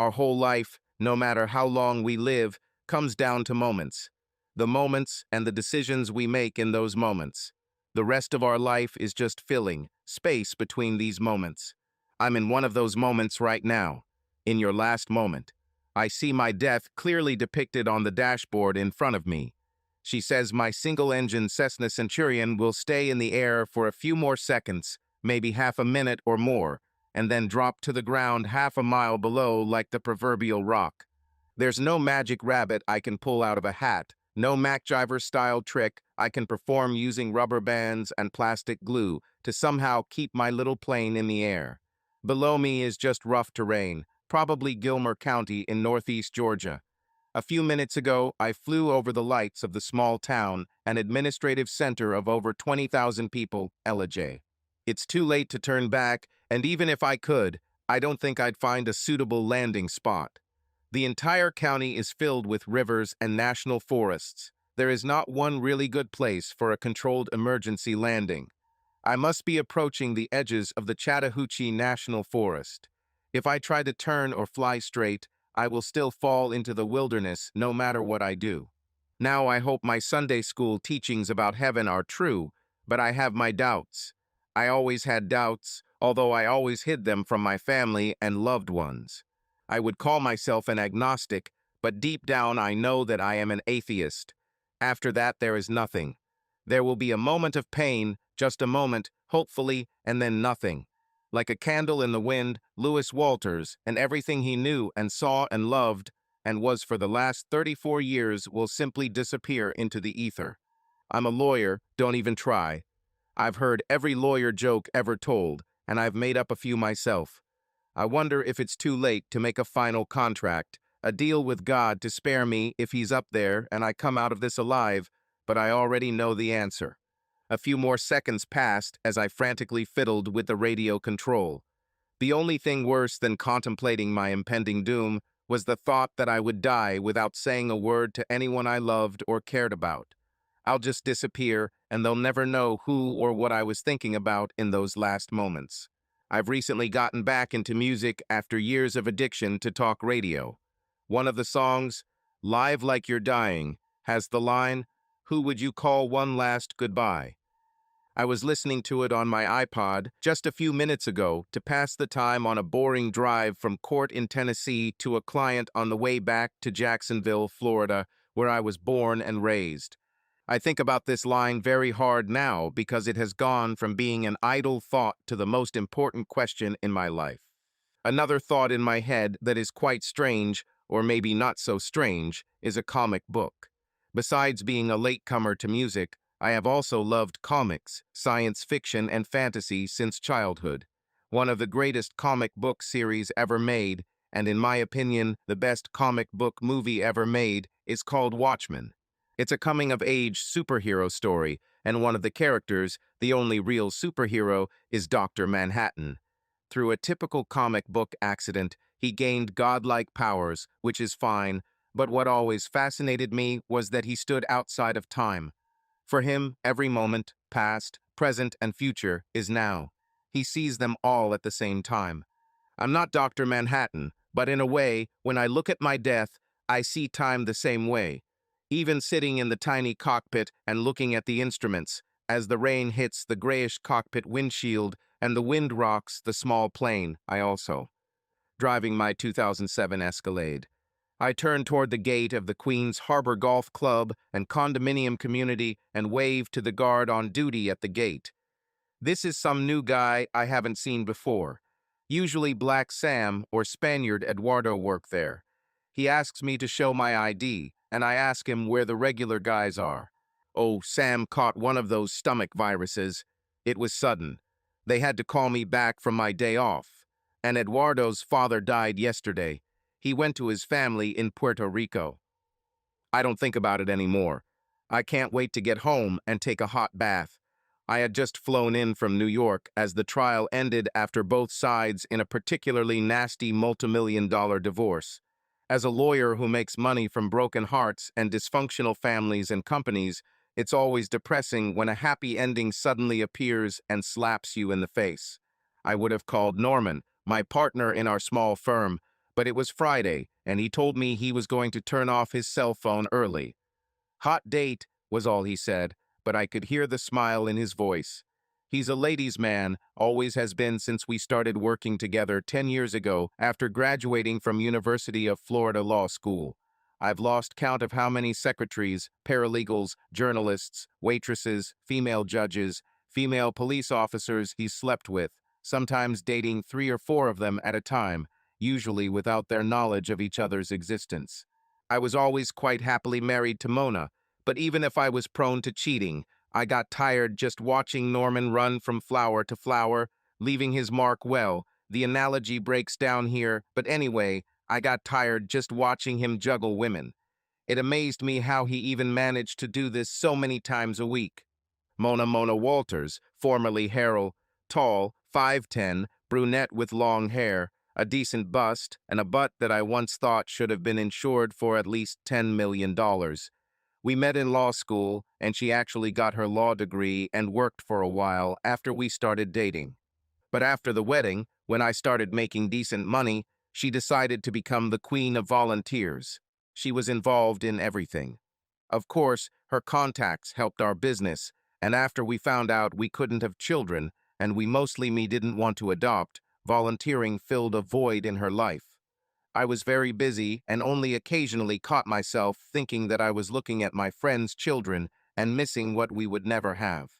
Our whole life, no matter how long we live, comes down to moments. The moments and the decisions we make in those moments. The rest of our life is just filling space between these moments. I'm in one of those moments right now. In your last moment. I see my death clearly depicted on the dashboard in front of me. She says my single-engine Cessna Centurion will stay in the air for a few more seconds, maybe half a minute or more, and then drop to the ground half a mile below like the proverbial rock. There's no magic rabbit I can pull out of a hat, no MacGyver-style trick I can perform using rubber bands and plastic glue to somehow keep my little plane in the air. Below me is just rough terrain, probably Gilmer County in northeast Georgia. A few minutes ago, I flew over the lights of the small town and administrative center of over 20,000 people, Ellijay. It's too late to turn back, and even if I could, I don't think I'd find a suitable landing spot. The entire county is filled with rivers and national forests. There is not one really good place for a controlled emergency landing. I must be approaching the edges of the Chattahoochee National Forest. If I try to turn or fly straight, I will still fall into the wilderness no matter what I do. Now I hope my Sunday school teachings about heaven are true, but I have my doubts. I always had doubts, although I always hid them from my family and loved ones. I would call myself an agnostic, but deep down I know that I am an atheist. After that, there is nothing. There will be a moment of pain, just a moment, hopefully, and then nothing. Like a candle in the wind, Lewis Walters and everything he knew and saw and loved and was for the last 34 years will simply disappear into the ether. I'm a lawyer, don't even try. I've heard every lawyer joke ever told, and I've made up a few myself. I wonder if it's too late to make a final contract, a deal with God to spare me if he's up there and I come out of this alive, but I already know the answer. A few more seconds passed as I frantically fiddled with the radio control. The only thing worse than contemplating my impending doom was the thought that I would die without saying a word to anyone I loved or cared about. I'll just disappear, and they'll never know who or what I was thinking about in those last moments. I've recently gotten back into music after years of addiction to talk radio. One of the songs, Live Like You're Dying, has the line, "Who would you call one last goodbye?" I was listening to it on my iPod just a few minutes ago to pass the time on a boring drive from court in Tennessee to a client on the way back to Jacksonville, Florida, where I was born and raised. I think about this line very hard now because it has gone from being an idle thought to the most important question in my life. Another thought in my head that is quite strange, or maybe not so strange, is a comic book. Besides being a latecomer to music, I have also loved comics, science fiction, and fantasy since childhood. One of the greatest comic book series ever made, and in my opinion, the best comic book movie ever made, is called Watchmen. It's a coming-of-age superhero story, and one of the characters, the only real superhero, is Dr. Manhattan. Through a typical comic book accident, he gained godlike powers, which is fine, but what always fascinated me was that he stood outside of time. For him, every moment, past, present, and future, is now. He sees them all at the same time. I'm not Dr. Manhattan, but in a way, when I look at my death, I see time the same way. Even sitting in the tiny cockpit and looking at the instruments, as the rain hits the grayish cockpit windshield and the wind rocks the small plane, I also. Driving my 2007 Escalade. I turn toward the gate of the Queens Harbor Golf Club and condominium community and wave to the guard on duty at the gate. This is some new guy I haven't seen before. Usually Black Sam or Spaniard Eduardo work there. He asks me to show my ID, and I ask him where the regular guys are. Oh, Sam caught one of those stomach viruses. It was sudden. They had to call me back from my day off. And Eduardo's father died yesterday. He went to his family in Puerto Rico. I don't think about it anymore. I can't wait to get home and take a hot bath. I had just flown in from New York as the trial ended after both sides in a particularly nasty multimillion-dollar divorce. As a lawyer who makes money from broken hearts and dysfunctional families and companies, it's always depressing when a happy ending suddenly appears and slaps you in the face. I would have called Norman, my partner in our small firm, But it was Friday, and he told me he was going to turn off his cell phone early. "Hot date," was all he said, but I could hear the smile in his voice. He's a ladies' man, always has been since we started working together 10 years ago after graduating from University of Florida Law School. I've lost count of how many secretaries, paralegals, journalists, waitresses, female judges, female police officers he's slept with, sometimes dating 3 or 4 of them at a time, usually without their knowledge of each other's existence. I was always quite happily married to Mona, but even if I was prone to cheating, I got tired just watching Norman run from flower to flower, leaving his mark well. The analogy breaks down here, but anyway, I got tired just watching him juggle women. It amazed me how he even managed to do this so many times a week. Mona Walters, formerly Harold, tall, 5'10", brunette with long hair, a decent bust, and a butt that I once thought should have been insured for at least $10 million. We met in law school, and she actually got her law degree and worked for a while after we started dating. But after the wedding, when I started making decent money, she decided to become the queen of volunteers. She was involved in everything. Of course, her contacts helped our business, and after we found out we couldn't have children, and we mostly me didn't want to adopt, volunteering filled a void in her life. I was very busy and only occasionally caught myself thinking that I was looking at my friends' children and missing what we would never have.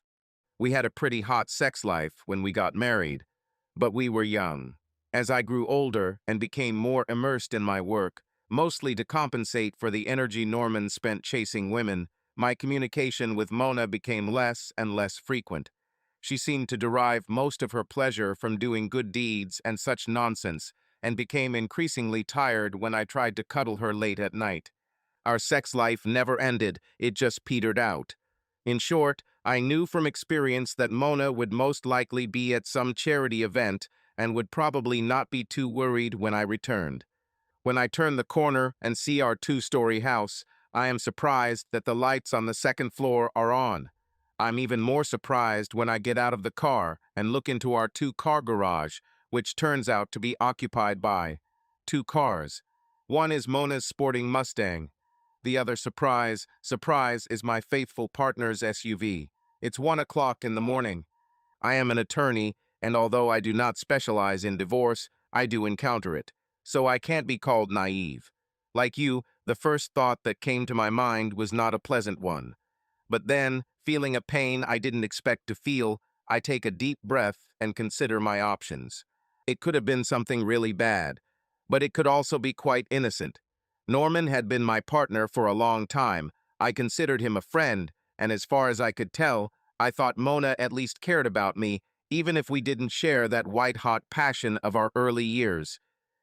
We had a pretty hot sex life when we got married, but we were young. As I grew older and became more immersed in my work, mostly to compensate for the energy Norman spent chasing women, my communication with Mona became less and less frequent. She seemed to derive most of her pleasure from doing good deeds and such nonsense, and became increasingly tired when I tried to cuddle her late at night. Our sex life never ended, it just petered out. In short, I knew from experience that Mona would most likely be at some charity event and would probably not be too worried when I returned. When I turn the corner and see our 2-story house, I am surprised that the lights on the second floor are on. I'm even more surprised when I get out of the car and look into our 2-car garage, which turns out to be occupied by 2 cars. One is Mona's sporting Mustang. The other surprise, is my faithful partner's SUV. It's 1 o'clock in the morning. I am an attorney, and although I do not specialize in divorce, I do encounter it, so I can't be called naive. Like you, the first thought that came to my mind was not a pleasant one. But then, feeling a pain I didn't expect to feel, I take a deep breath and consider my options. It could have been something really bad, but it could also be quite innocent. Norman had been my partner for a long time. I considered him a friend, and as far as I could tell, I thought Mona at least cared about me, even if we didn't share that white-hot passion of our early years.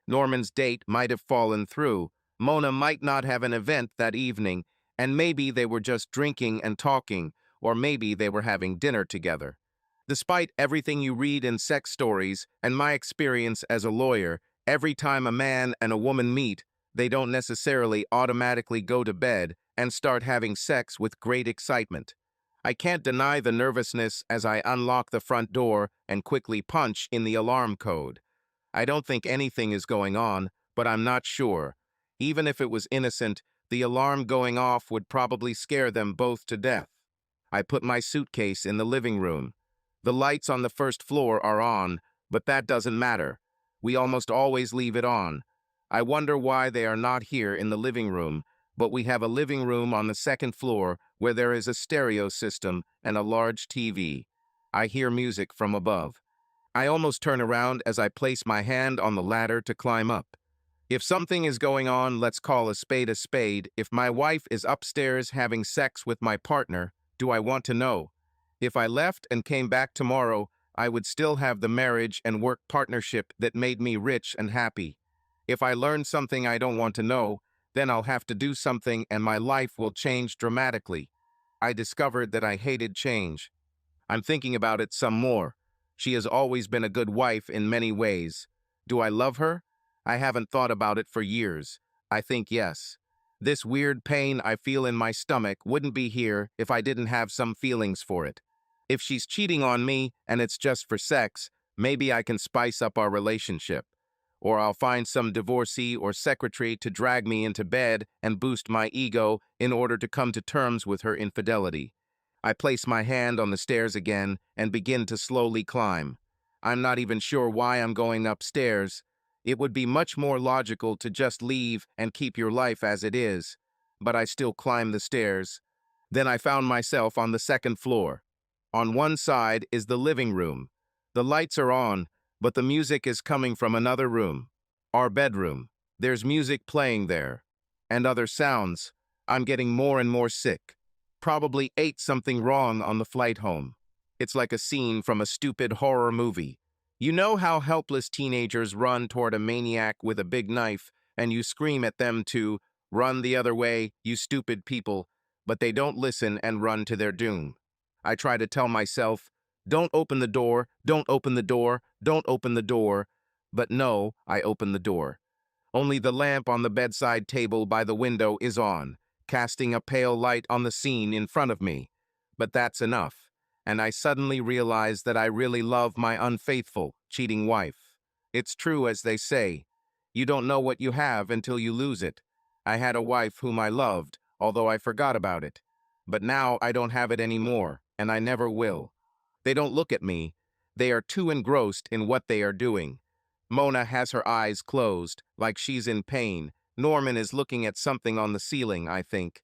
Norman's date might have fallen through. Mona might not have an event that evening, and maybe they were just drinking and talking, or maybe they were having dinner together. Despite everything you read in sex stories and my experience as a lawyer, every time a man and a woman meet, they don't necessarily automatically go to bed and start having sex with great excitement. I can't deny the nervousness as I unlock the front door and quickly punch in the alarm code. I don't think anything is going on, but I'm not sure. Even if it was innocent, the alarm going off would probably scare them both to death. I put my suitcase in the living room. The lights on the first floor are on, but that doesn't matter. We almost always leave it on. I wonder why they are not here in the living room, but we have a living room on the second floor where there is a stereo system and a large TV. I hear music from above. I almost turn around as I place my hand on the ladder to climb up. If something is going on, let's call a spade a spade. If my wife is upstairs having sex with my partner, do I want to know? If I left and came back tomorrow, I would still have the marriage and work partnership that made me rich and happy. If I learn something I don't want to know, then I'll have to do something and my life will change dramatically. I discovered that I hated change. I'm thinking about it some more. She has always been a good wife in many ways. Do I love her? I haven't thought about it for years. I think yes. This weird pain I feel in my stomach wouldn't be here if I didn't have some feelings for it. If she's cheating on me and it's just for sex, maybe I can spice up our relationship. Or I'll find some divorcee or secretary to drag me into bed and boost my ego in order to come to terms with her infidelity. I place my hand on the stairs again and begin to slowly climb. I'm not even sure why I'm going upstairs. It would be much more logical to just leave and keep your life as it is, but I still climb the stairs. Then I found myself on the second floor. On one side is the living room. The lights are on, but the music is coming from another room. Our bedroom. There's music playing there. And other sounds. I'm getting more and more sick. Probably ate something wrong on the flight home. It's like a scene from a stupid horror movie. You know how helpless teenagers run toward a maniac with a big knife, and you scream at them to run the other way, you stupid people, but they don't listen and run to their doom. I try to tell myself, don't open the door, don't open the door, don't open the door, but no, I open the door. Only the lamp on the bedside table by the window is on, casting a pale light on the scene in front of me. But that's enough, and I suddenly realize that I really love my unfaithful, cheating wife. It's true as they say, you don't know what you have until you lose it. I had a wife whom I loved, although I forgot about it. But now I don't have it anymore, and I never will. They don't look at me. They are too engrossed in what they are doing. Mona has her eyes closed, like she's in pain. Norman is looking at something on the ceiling, I think.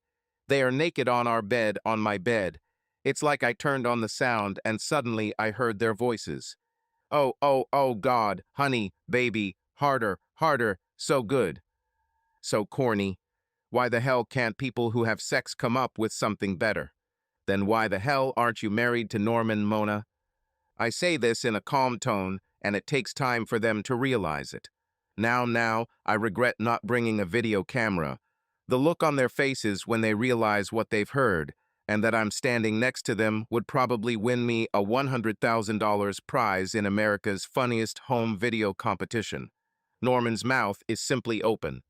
They are naked on our bed, on my bed. It's like I turned on the sound and suddenly I heard their voices. Oh, oh, oh, God, honey, baby, harder, harder, so good. So corny. Why the hell can't people who have sex come up with something better? Then why the hell aren't you married to Norman, Mona? I say this in a calm tone, and it takes time for them to realize it. Now, I regret not bringing a video camera. The look on their faces when they realize what they've heard, and that I'm standing next to them would probably win me a $100,000 prize in America's funniest home video competition. Norman's mouth is simply open.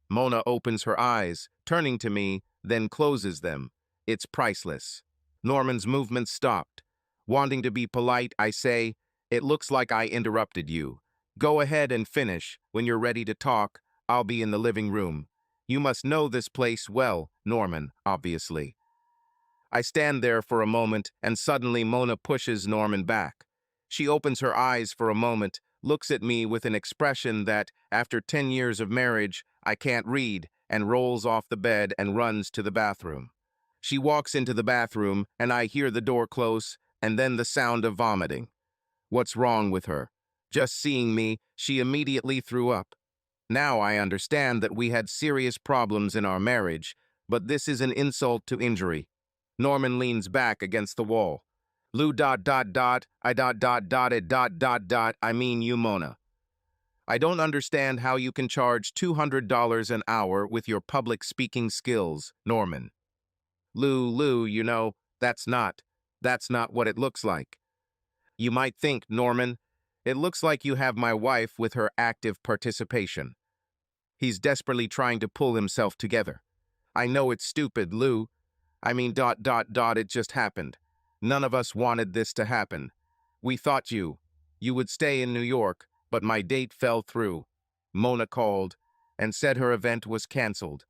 Mona opens her eyes, turning to me, then closes them. It's priceless. Norman's movements stopped. Wanting to be polite, I say, it looks like I interrupted you. Go ahead and finish. When you're ready to talk, I'll be in the living room. You must know this place well, Norman, obviously. I stand there for a moment, and suddenly Mona pushes Norman back. She opens her eyes for a moment, looks at me with an expression that, after 10 years of marriage, I can't read, and rolls off the bed and runs to the bathroom. She walks into the bathroom, and I hear the door close, and then the sound of vomiting. What's wrong with her? Just seeing me, she immediately threw up. Now I understand that we had serious problems in our marriage, but this is an insult to injury. Norman leans back against the wall. Lou I mean you, Mona. I don't understand how you can charge $200 an hour with your public speaking skills, Norman. Lou, you know, that's not what it looks like. You might think, Norman, it looks like you have my wife with her active participation. He's desperately trying to pull himself together. I know it's stupid, Lou. I mean, it just happened. None of us wanted this to happen. We thought you would stay in New York, but my date fell through. Mona called and said her event was canceled.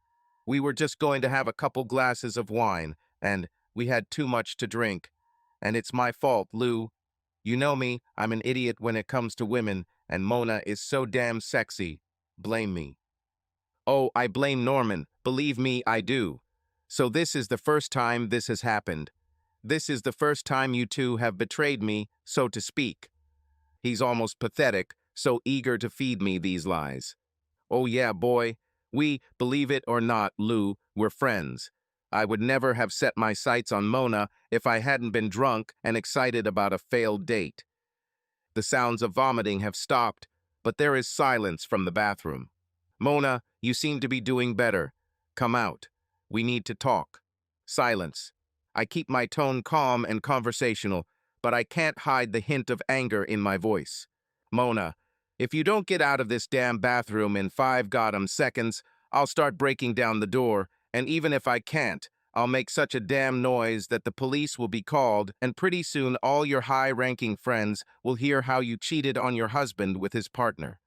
We were just going to have a couple glasses of wine, and we had too much to drink. And it's my fault, Lou. You know me, I'm an idiot when it comes to women, and Mona is so damn sexy. Blame me. Oh, I blame Norman. Believe me, I do. So this is the first time this has happened. This is the first time you two have betrayed me, so to speak. He's almost pathetic, so eager to feed me these lies. Oh yeah, boy. We, believe it or not, Lou, we're friends. I would never have set my sights on Mona if I hadn't been drunk and excited about a failed date. The sounds of vomiting have stopped, but there is silence from the bathroom. Mona, you seem to be doing better. Come out. We need to talk. Silence. I keep my tone calm and conversational, but I can't hide the hint of anger in my voice. Mona, if you don't get out of this damn bathroom in 5 goddamn seconds, I'll start breaking down the door, and even if I can't, I'll make such a damn noise that the police will be called, and pretty soon all your high-ranking friends will hear how you cheated on your husband with his partner.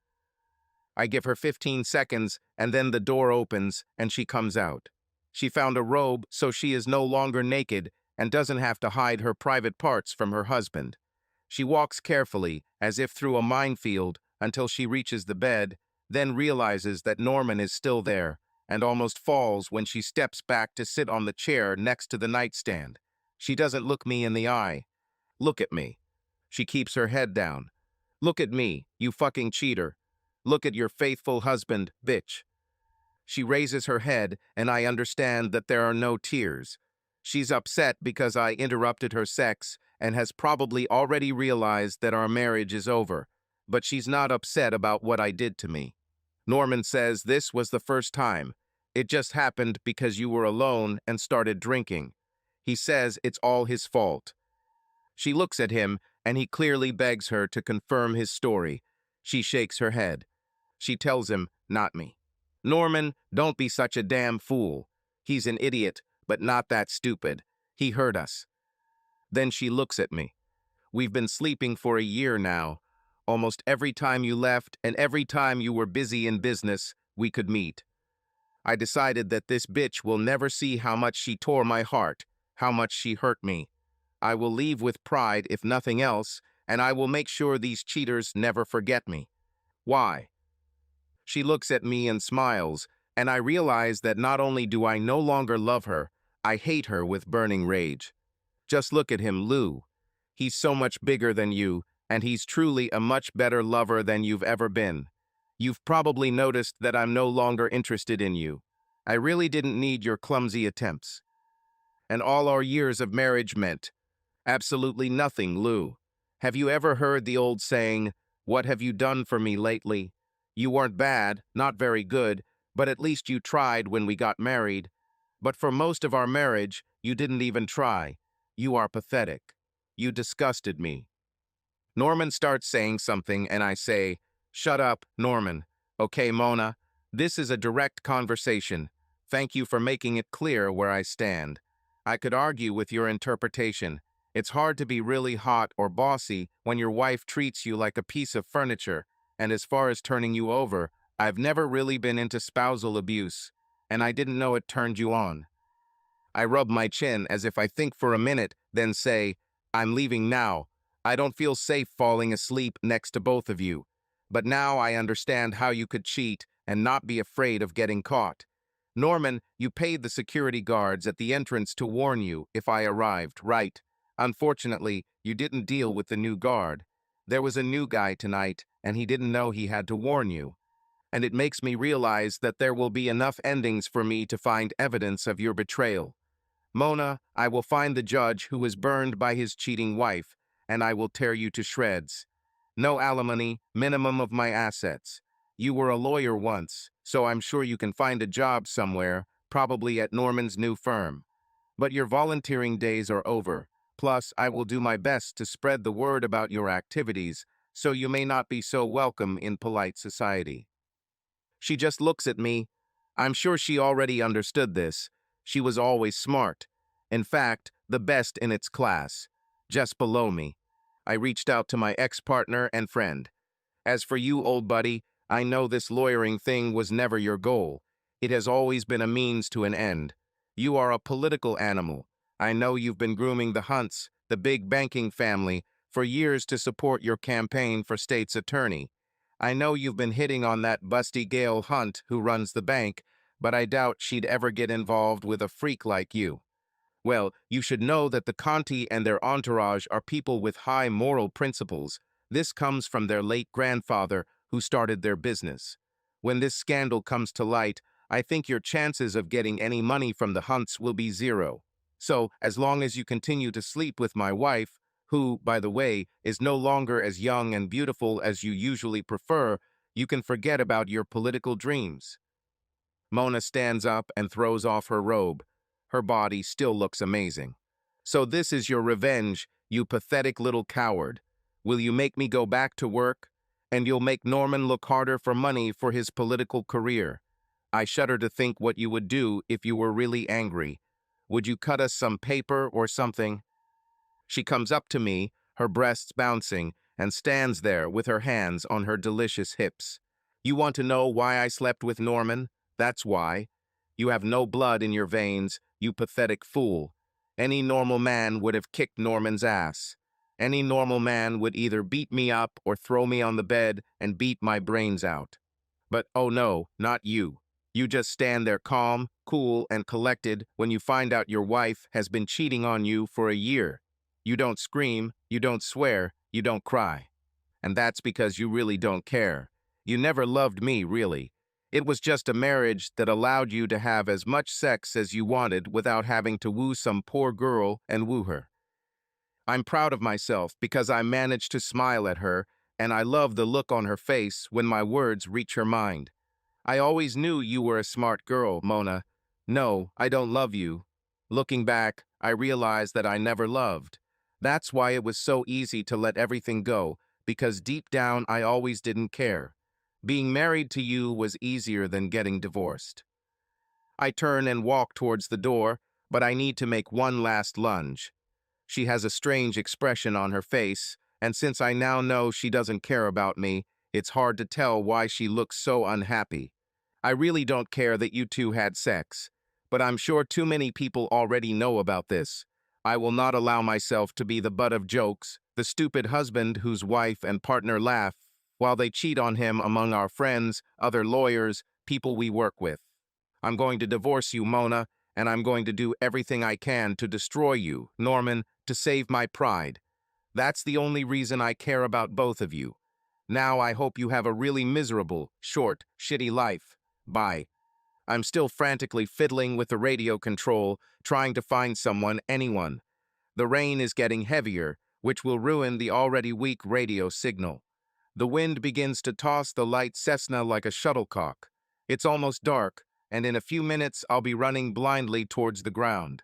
I give her 15 seconds, and then the door opens and she comes out. She found a robe, so she is no longer naked and doesn't have to hide her private parts from her husband. She walks carefully, as if through a minefield, until she reaches the bed, then realizes that Norman is still there, and almost falls when she steps back to sit on the chair next to the nightstand. She doesn't look me in the eye. Look at me. She keeps her head down. Look at me, you fucking cheater. Look at your faithful husband, bitch. She raises her head, and I understand that there are no tears. She's upset because I interrupted her sex and has probably already realized that our marriage is over, but she's not upset about what I did to me. Norman says this was the first time. It just happened because you were alone and started drinking. He says it's all his fault. She looks at him, and he clearly begs her to confirm his story. She shakes her head. She tells him, not me. Norman, don't be such a damn fool. He's an idiot, but not that stupid. He hurt us. Then she looks at me. We've been sleeping for a year now. Almost every time you left and every time you were busy in business, we could meet. I decided that this bitch will never see how much she tore my heart, how much she hurt me. I will leave with pride if nothing else, and I will make sure these cheaters never forget me. Why? She looks at me and smiles, and I realize that not only do I no longer love her, I hate her with burning rage. Just look at him, Lou. He's so much bigger than you, and he's truly a much better lover than you've ever been. You've probably noticed that I'm no longer interested in you. I really didn't need your clumsy attempts. And all our years of marriage meant absolutely nothing, Lou. Have you ever heard the old saying, "What have you done for me lately?" You weren't bad, not very good, but at least you tried when we got married. But for most of our marriage, you didn't even try. You are pathetic. You disgusted me. Norman starts saying something, and I say, "Shut up, Norman. Okay, Mona, this is a direct conversation. Thank you for making it clear where I stand. I could argue with your interpretation. It's hard to be really hot or bossy when your wife treats you like a piece of furniture, and as far as turning you over, I've never really been into spousal abuse, and I didn't know it turned you on." I rub my chin as if I think for a minute, then say, "I'm leaving now. I don't feel safe falling asleep next to both of you. But now I understand how you could cheat and not be afraid of getting caught. Norman, you paid the security guards at the entrance to warn you if I arrived, right? Unfortunately, you didn't deal with the new guard. There was a new guy tonight, and he didn't know he had to warn you. And it makes me realize that there will be enough endings for me to find evidence of your betrayal. Mona, I will find the judge who was burned by his cheating wife, and I will tear you to shreds. No alimony, minimum of my assets. You were a lawyer once, so I'm sure you can find a job somewhere, probably at Norman's new firm. But your volunteering days are over. Plus, I will do my best to spread the word about your activities, so you may not be so welcome in polite society." She just looks at me. I'm sure she already understood this. She was always smart. In fact, the best in its class. Just below me. I reached out to my ex-partner and friend. "As for you, old buddy, I know this lawyering thing was never your goal. It has always been a means to an end. You are a political animal. I know you've been grooming the Hunts, the big banking family, for years to support your campaign for state's attorney. I know you've been hitting on that busty Gail Hunt who runs the bank, but I doubt she'd ever get involved with a freak like you. Well, you should know that the Conti and their entourage are people with high moral principles. This comes from their late grandfather who started their business. When this scandal comes to light, I think your chances of getting any money from the Hunts will be zero. So, as long as you continue to sleep with my wife, who, by the way, is no longer as young and beautiful as you usually prefer, you can forget about your political dreams." Mona stands up and throws off her robe. Her body still looks amazing. "So this is your revenge, you pathetic little coward. Will you make me go back to work? And you'll make Norman look harder for money for his political career. I shudder to think what you would do if you were really angry. Would you cut us some paper or something?" She comes up to me, her breasts bouncing, and stands there with her hands on her delicious hips. You want to know why I slept with Norman? That's why. You have no blood in your veins, you pathetic fool. Any normal man would have kicked Norman's ass. Any normal man would either beat me up or throw me on the bed and beat my brains out. But oh no, not you. You just stand there calm, cool, and collected when you find out your wife has been cheating on you for a year. You don't scream, you don't swear, you don't cry. And that's because you really don't care. You never loved me, really. It was just a marriage that allowed you to have as much sex as you wanted without having to woo some poor girl and woo her. I'm proud of myself because I managed to smile at her, and I love the look on her face when my words reach her mind. I always knew you were a smart girl, Mona. No, I don't love you. Looking back, I realized that I never loved. That's why it was so easy to let everything go, because deep down I always didn't care. Being married to you was easier than getting divorced. I turn and walk towards the door, but I need to make one last lunge. She has a strange expression on her face, and since I now know she doesn't care about me, it's hard to tell why she looks so unhappy. I really don't care that you two had sex, but I'm sure too many people already know about this. I will not allow myself to be the butt of jokes, the stupid husband whose wife and partner laugh while they cheat on him among our friends, other lawyers, people we work with. I'm going to divorce you, Mona, and I'm going to do everything I can to destroy you, Norman, to save my pride. That's the only reason I care about both of you. Now I hope you have a really miserable, short, shitty life. Bye. I'm still frantically fiddling with the radio control, trying to find someone, anyone. The rain is getting heavier, which will ruin the already weak radio signal. The wind begins to toss the light Cessna like a shuttlecock. It's almost dark, and in a few minutes I'll be running blindly towards the ground.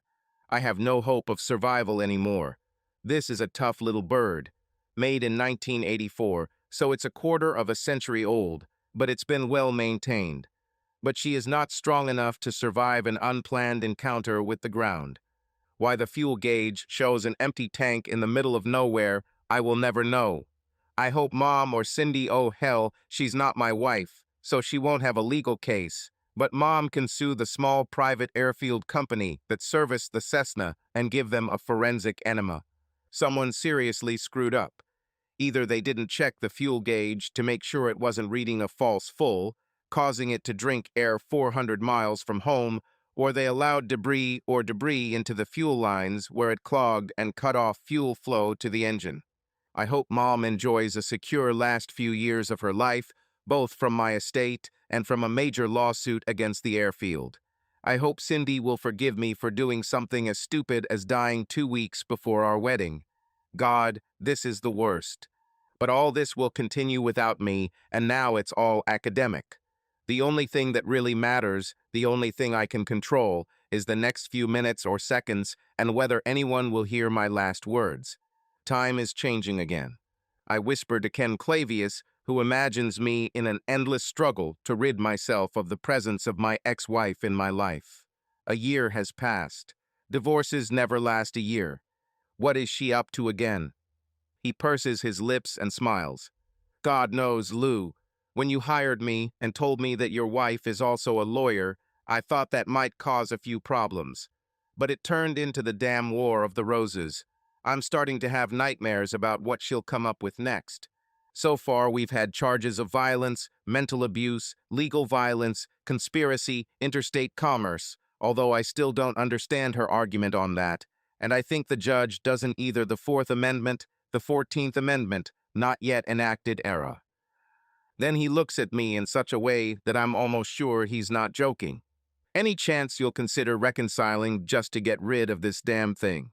I have no hope of survival anymore. This is a tough little bird. Made in 1984, so it's a quarter of a century old, but it's been well maintained. But she is not strong enough to survive an unplanned encounter with the ground. Why the fuel gauge shows an empty tank in the middle of nowhere, I will never know. I hope Mom or Cindy, oh hell, she's not my wife, so she won't have a legal case. But Mom can sue the small private airfield company that serviced the Cessna and give them a forensic enema. Someone seriously screwed up. Either they didn't check the fuel gauge to make sure it wasn't reading a false full, causing it to drink air 400 miles from home, or they allowed debris into the fuel lines where it clogged and cut off fuel flow to the engine. I hope Mom enjoys a secure last few years of her life, both from my estate and from a major lawsuit against the airfield. I hope Cindy will forgive me for doing something as stupid as dying 2 weeks before our wedding. God, this is the worst. But all this will continue without me, and now it's all academic. The only thing that really matters, the only thing I can control, is the next few minutes or seconds and whether anyone will hear my last words. Time is changing again. I whisper to Ken Clavius, who imagines me in an endless struggle to rid myself of the presence of my ex-wife in my life. A year has passed. Divorces never last a year. What is she up to again? He purses his lips and smiles. God knows, Lou, when you hired me and told me that your wife is also a lawyer, I thought that might cause a few problems. But it turned into the damn War of the Roses. I'm starting to have nightmares about what she'll come up with next. So far, we've had charges of violence, mental abuse, legal violence, conspiracy, interstate commerce, although I still don't understand her argument on that. And I think the judge doesn't either. The Fourth Amendment, the 14th Amendment, not yet enacted era. Then he looks at me in such a way that I'm almost sure he's not joking. Any chance you'll consider reconciling just to get rid of this damn thing?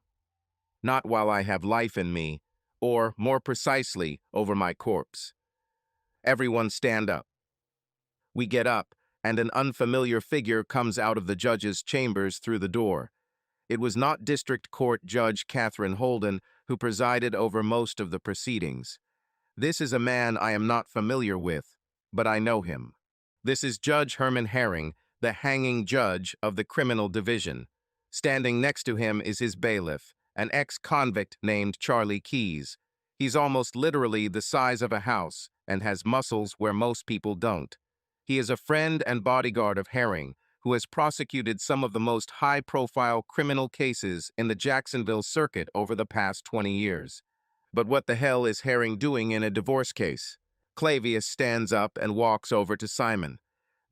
Not while I have life in me, or, more precisely, over my corpse. Everyone stand up. We get up, and an unfamiliar figure comes out of the judge's chambers through the door. It was not District Court Judge Catherine Holden who presided over most of the proceedings. This is a man I am not familiar with, but I know him. This is Judge Herman Herring, the hanging judge of the Criminal Division. Standing next to him is his bailiff, an ex-convict named Charlie Keyes. He's almost literally the size of a house and has muscles where most people don't. He is a friend and bodyguard of Herring, who has prosecuted some of the most high-profile criminal cases in the Jacksonville circuit over the past 20 years. But what the hell is Herring doing in a divorce case? Clavius stands up and walks over to Simon.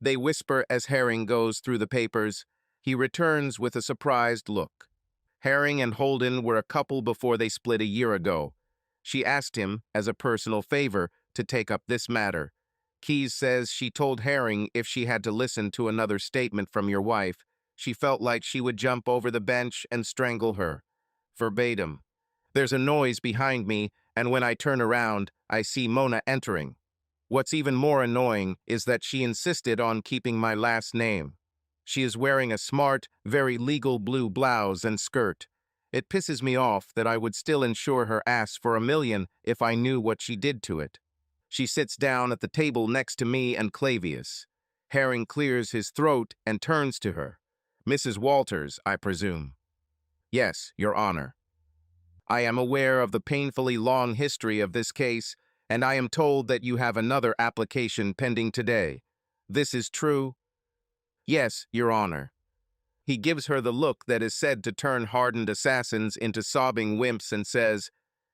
They whisper as Herring goes through the papers. He returns with a surprised look. Herring and Holden were a couple before they split a year ago. She asked him, as a personal favor, to take up this matter. Keyes says she told Herring if she had to listen to another statement from your wife, she felt like she would jump over the bench and strangle her. Verbatim. There's a noise behind me, and when I turn around, I see Mona entering. What's even more annoying is that she insisted on keeping my last name. She is wearing a smart, very legal blue blouse and skirt. It pisses me off that I would still insure her ass for $1 million if I knew what she did to it. She sits down at the table next to me and Clavius. Herring clears his throat and turns to her. Mrs. Walters, I presume. Yes, Your Honor. I am aware of the painfully long history of this case, and I am told that you have another application pending today. This is true? Yes, Your Honor. He gives her the look that is said to turn hardened assassins into sobbing wimps and says,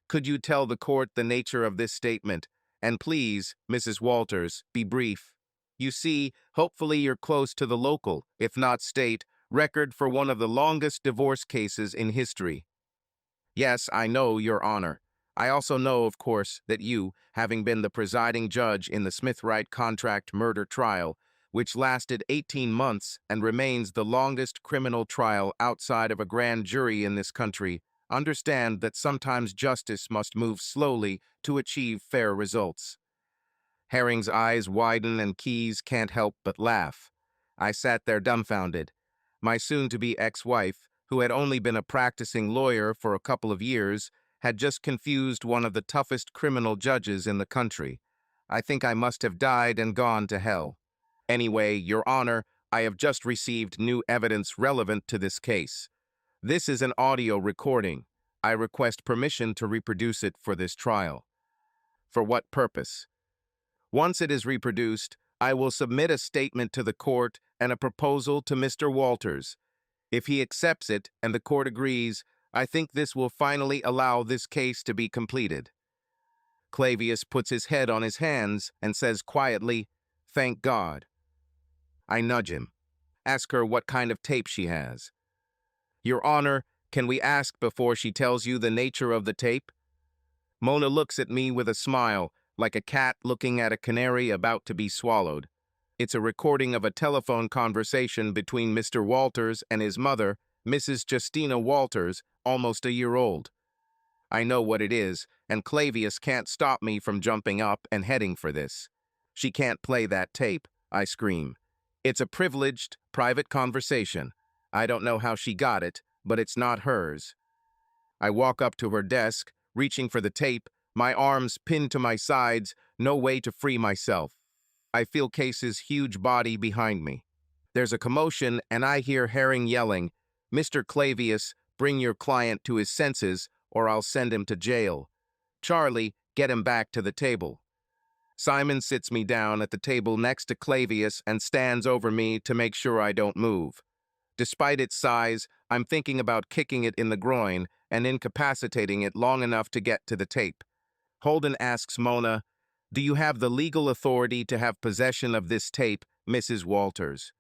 could you tell the court the nature of this statement? And please, Mrs. Walters, be brief. You see, hopefully you're close to the local, if not state, record for one of the longest divorce cases in history. Yes, I know, Your Honor. I also know, of course, that you, having been the presiding judge in the Smith-Wright contract murder trial, which lasted 18 months and remains the longest criminal trial outside of a grand jury in this country, understand that sometimes justice must move slowly to achieve fair results. Herring's eyes widen and Keyes can't help but laugh. I sat there dumbfounded. My soon-to-be ex-wife, who had only been a practicing lawyer for a couple of years, had just confused one of the toughest criminal judges in the country. I think I must have died and gone to hell. Anyway, Your Honor, I have just received new evidence relevant to this case. This is an audio recording. I request permission to reproduce it for this trial. For what purpose? Once it is reproduced, I will submit a statement to the court and a proposal to Mr. Walters. If he accepts it and the court agrees, I think this will finally allow this case to be completed. Clavius puts his head on his hands and says quietly, thank God. I nudge him. Ask her what kind of tape she has. Your Honor, can we ask before she tells you the nature of the tape? Mona looks at me with a smile, like a cat looking at a canary about to be swallowed. It's a recording of a telephone conversation between Mr. Walters and his mother, Mrs. Justina Walters, almost a year old. I know what it is, and Clavius can't stop me from jumping up and heading for this. She can't play that tape, I scream. It's a privileged, private conversation. I don't know how she got it, but it's not hers. I walk up to her desk, reaching for the tape, my arms pinned to my sides, no way to free myself. I feel Case's huge body behind me. There's a commotion, and I hear Herring yelling, Mr. Clavius, bring your client to his senses, or I'll send him to jail. Charlie, get him back to the table. Simon sits me down at the table next to Clavius and stands over me to make sure I don't move. Despite its size, I'm thinking about kicking it in the groin and incapacitating it long enough to get to the tape. Holden asks Mona, do you have the legal authority to have possession of this tape, Mrs. Walters?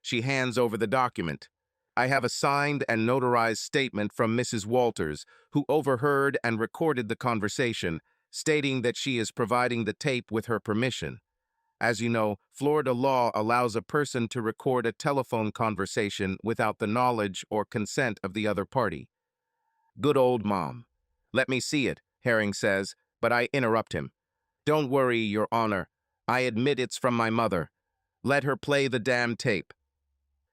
She hands over the document. I have a signed and notarized statement from Mrs. Walters, who overheard and recorded the conversation, stating that she is providing the tape with her permission. As you know, Florida law allows a person to record a telephone conversation without the knowledge or consent of the other party. Good old mom. Let me see it, Herring says, but I interrupt him. Don't worry, Your Honor. I admit it's from my mother. Let her play the damn tape.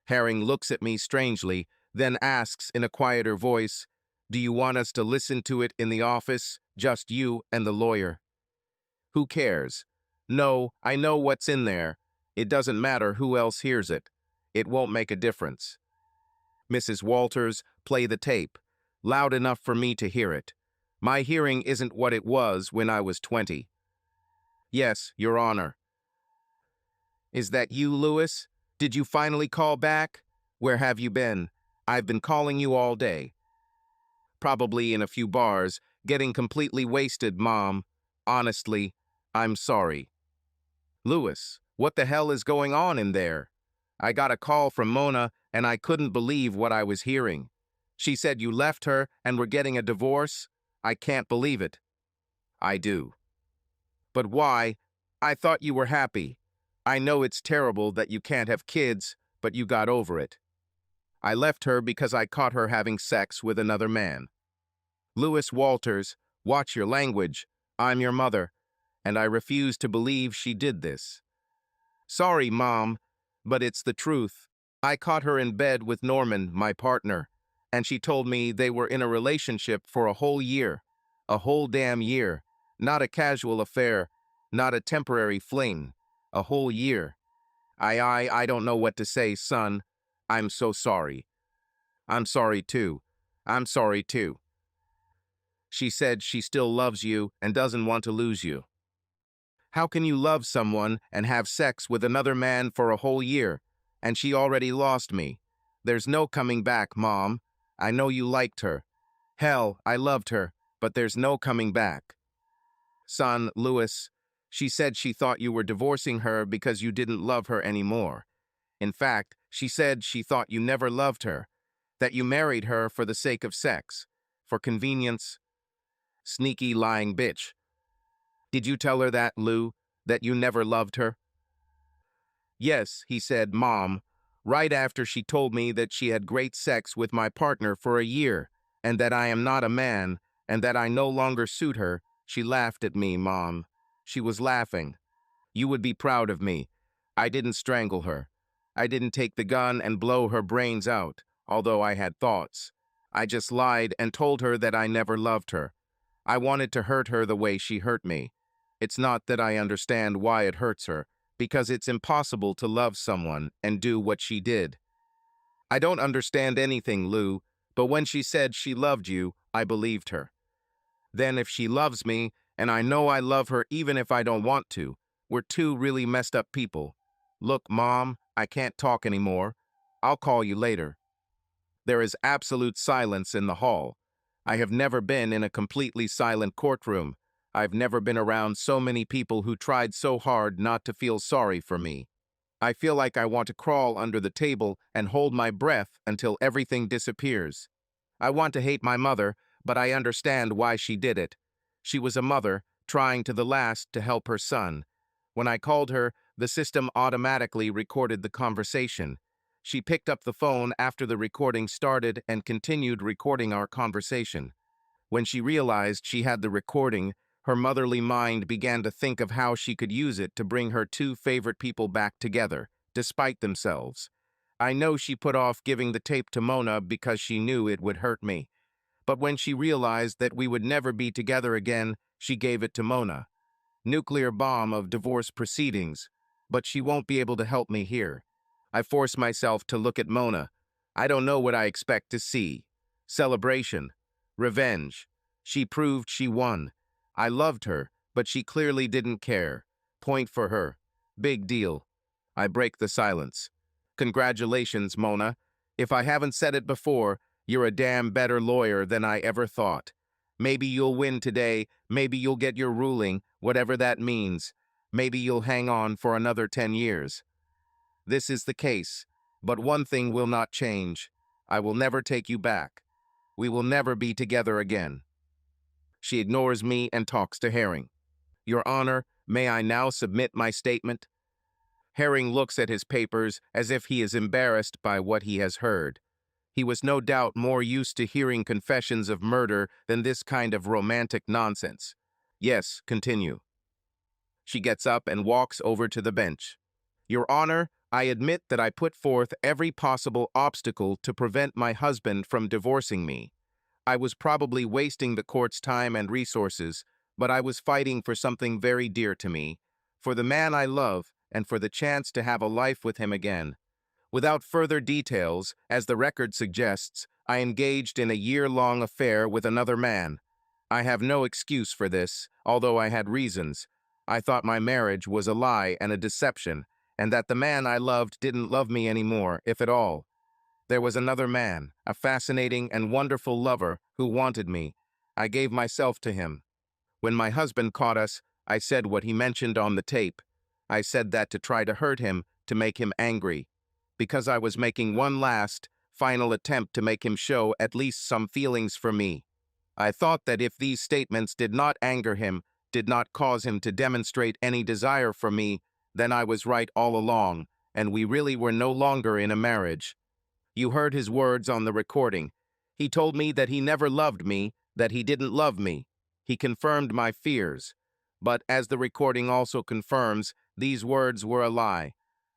Herring looks at me strangely, then asks in a quieter voice, do you want us to listen to it in the office, just you and the lawyer? Who cares? No, I know what's in there. It doesn't matter who else hears it. It won't make a difference. Mrs. Walters, play the tape, loud enough for me to hear it. My hearing isn't what it was when I was 20. Yes, Your Honor. Is that you, Lewis? Did you finally call back? Where have you been? I've been calling you all day. Probably in a few bars, getting completely wasted, Mom. Honestly, I'm sorry. Lewis, what the hell is going on in there? I got a call from Mona, and I couldn't believe what I was hearing. She said you left her and were getting a divorce? I can't believe it. I do. But why? I thought you were happy. I know it's terrible that you can't have kids, but you got over it. I left her because I caught her having sex with another man. Lewis Walters, watch your language. I'm your mother, and I refuse to believe she did this. Sorry, Mom, but it's the truth. I caught her in bed with Norman, my partner, and she told me they were in a relationship for a whole year. A whole damn year. Not a casual affair, not a temporary fling. A whole year. I don't know what to say, son. I'm so sorry. I'm sorry too. I'm sorry too. She said she still loves you and doesn't want to lose you. How can you love someone and have sex with another man for a whole year? And she already lost me. There's no coming back, Mom. I know you liked her. Hell, I loved her, but there's no coming back. Son, Lewis, she said she thought you were divorcing her because you didn't love her anymore. In fact, she said she thought you never loved her, that you married her for the sake of sex, for convenience. Sneaky lying bitch. Did you tell her that, Lou, that you never loved her? Yes, he said, Mom, right after she told me that she had great sex with my partner for a year, and that I am not a man, and that I no longer suit her. She laughed at me, Mom. She was laughing. You would be proud of me. I didn't strangle her. I didn't take the gun and blow her brains out, although I had thoughts. I just lied and told her that I never loved her. I wanted to hurt her the way she hurt me. It's not that I understand why it hurts her, because it's impossible to love someone and do what she did. I don't understand anything, Lou, but when she said she loved you, I believed her. Then if she loves me, and I know I love her even if I don't want to, we're two really messed up people. Look, Mom, I can't talk anymore. I'll call you later. There is absolute silence in the hall. I have never been in a completely silent courtroom. I've never been around so many people who tried so hard not to feel sorry for me. I feel like I want to crawl under the table and hold my breath until everything disappears. I want to hate my mother, but I understand why she did it. She was a mother, trying to the last to help her son. When I called her, the system automatically recorded the conversation. She picked up the phone after the recording started and continued recording our conversation. When she realized she had the recording, her motherly mind began to think of how she could use it to bring her two favorite people back together, despite themselves. I know she put off giving the tape to Mona because she knew it would hurt me. But when she realized that we would never be together again, she gave it to Mona. Nuclear bomb of divorce proceedings, but she won't be able to help me here. I force myself to look at Mona. I don't know what I expect to see. Celebration. Revenge. She proved she won. I loved her, but she clearly didn't care. Point for her. Big deal. I break the silence. Congratulations, Mona. If I haven't said it before, you're a damn better lawyer than I ever thought. Maybe you'll win today, maybe you'll get your ruling, whatever that means. Maybe you'll hang on for another 10 years. This is the case, but one thing will not change. I will never take you back. We will never be together again. She ignores me and talks to Herring. Your Honor, may I now submit my statement? Herring looks at his papers as if he is embarrassed by what he has heard. He was no doubt more used to hearing confessions of murder than this kind of romantic nonsense. Yes, continue. She gets up and walks over to the bench. Your Honor, I admit that I put forth every possible obstacle to prevent my husband from divorcing me. I was probably wasting the court's time and resources, but I was fighting for something very dear to me, for the man I love and for the chance to have a life with him again. Without further details, as the record suggests, I engaged in a year-long affair with another man. I have no excuse for this, although I had reasons. I thought my marriage was a lie and a deception, and that the man I loved didn't love me anymore, if at all. There was another man, a fascinating and wonderful lover, who wanted me. I gave myself to him. When my husband caught us, I said what he mentioned on the tape. I said that to try to hurt him, to make him angry. Because I was making one last, final attempt to make him show at least some feelings for me. I thought that if these statements did not anger him, did not cause him to demonstrate any desire for me, then I was right all along, and we really were no longer in a marriage. You heard his words on the recording. He told me that he never loved me, that he didn't love me. He confirmed my fears. But as the recording also confirms, these words were a lie.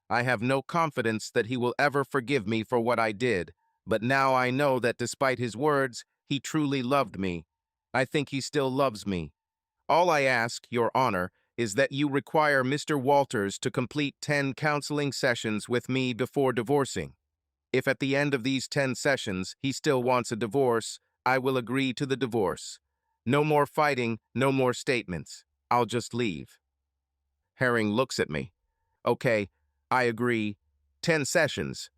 I have no confidence that he will ever forgive me for what I did, but now I know that despite his words, he truly loved me. I think he still loves me. All I ask, Your Honor, is that you require Mr. Walters to complete 10 counseling sessions with me before divorcing. If at the end of these 10 sessions he still wants a divorce, I will agree to the divorce. No more fighting, no more statements. I'll just leave. Herring looks at me. Okay, I agree. 10 sessions.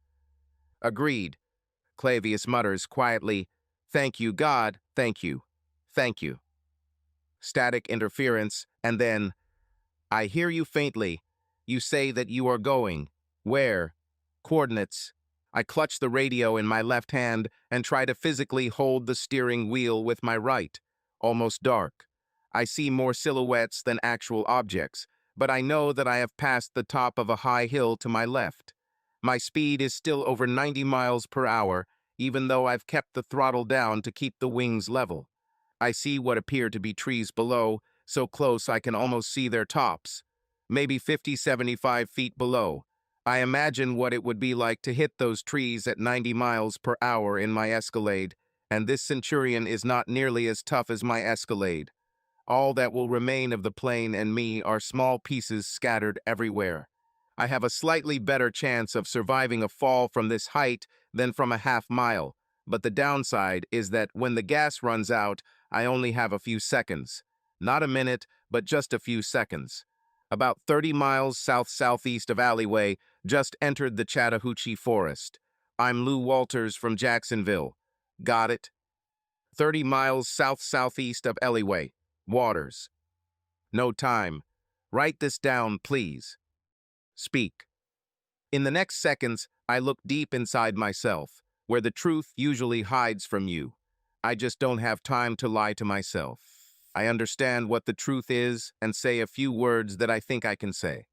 Agreed. Clavius mutters quietly, Thank you, God, thank you. Thank you. Static interference, and then, I hear you faintly. You say that you are going. Where? Coordinates. I clutch the radio in my left hand and try to physically hold the steering wheel with my right. Almost dark. I see more silhouettes than actual objects, but I know that I have passed the top of a high hill to my left. My speed is still over 90 miles per hour, even though I've kept the throttle down to keep the wings level. I see what appear to be trees below, so close I can almost see their tops. Maybe 50-75 feet below. I imagine what it would be like to hit those trees at 90 miles per hour in my Escalade, and this Centurion is not nearly as tough as my Escalade. All that will remain of the plane and me are small pieces scattered everywhere. I have a slightly better chance of surviving a fall from this height than from a half mile, but the downside is that when the gas runs out, I only have a few seconds. Not a minute, but just a few seconds. About 30 miles south-southeast of Alleyway, just entered the Chattahoochee Forest. I'm Lou Walters from Jacksonville. Got it? 30 miles south-southeast of Alleyway. Waters. No time. Write this down, please. Speak. In the next seconds, I look deep inside myself, where the truth usually hides from you. I just don't have time to lie to myself. I understand what the truth is and say a few words that I think I can say.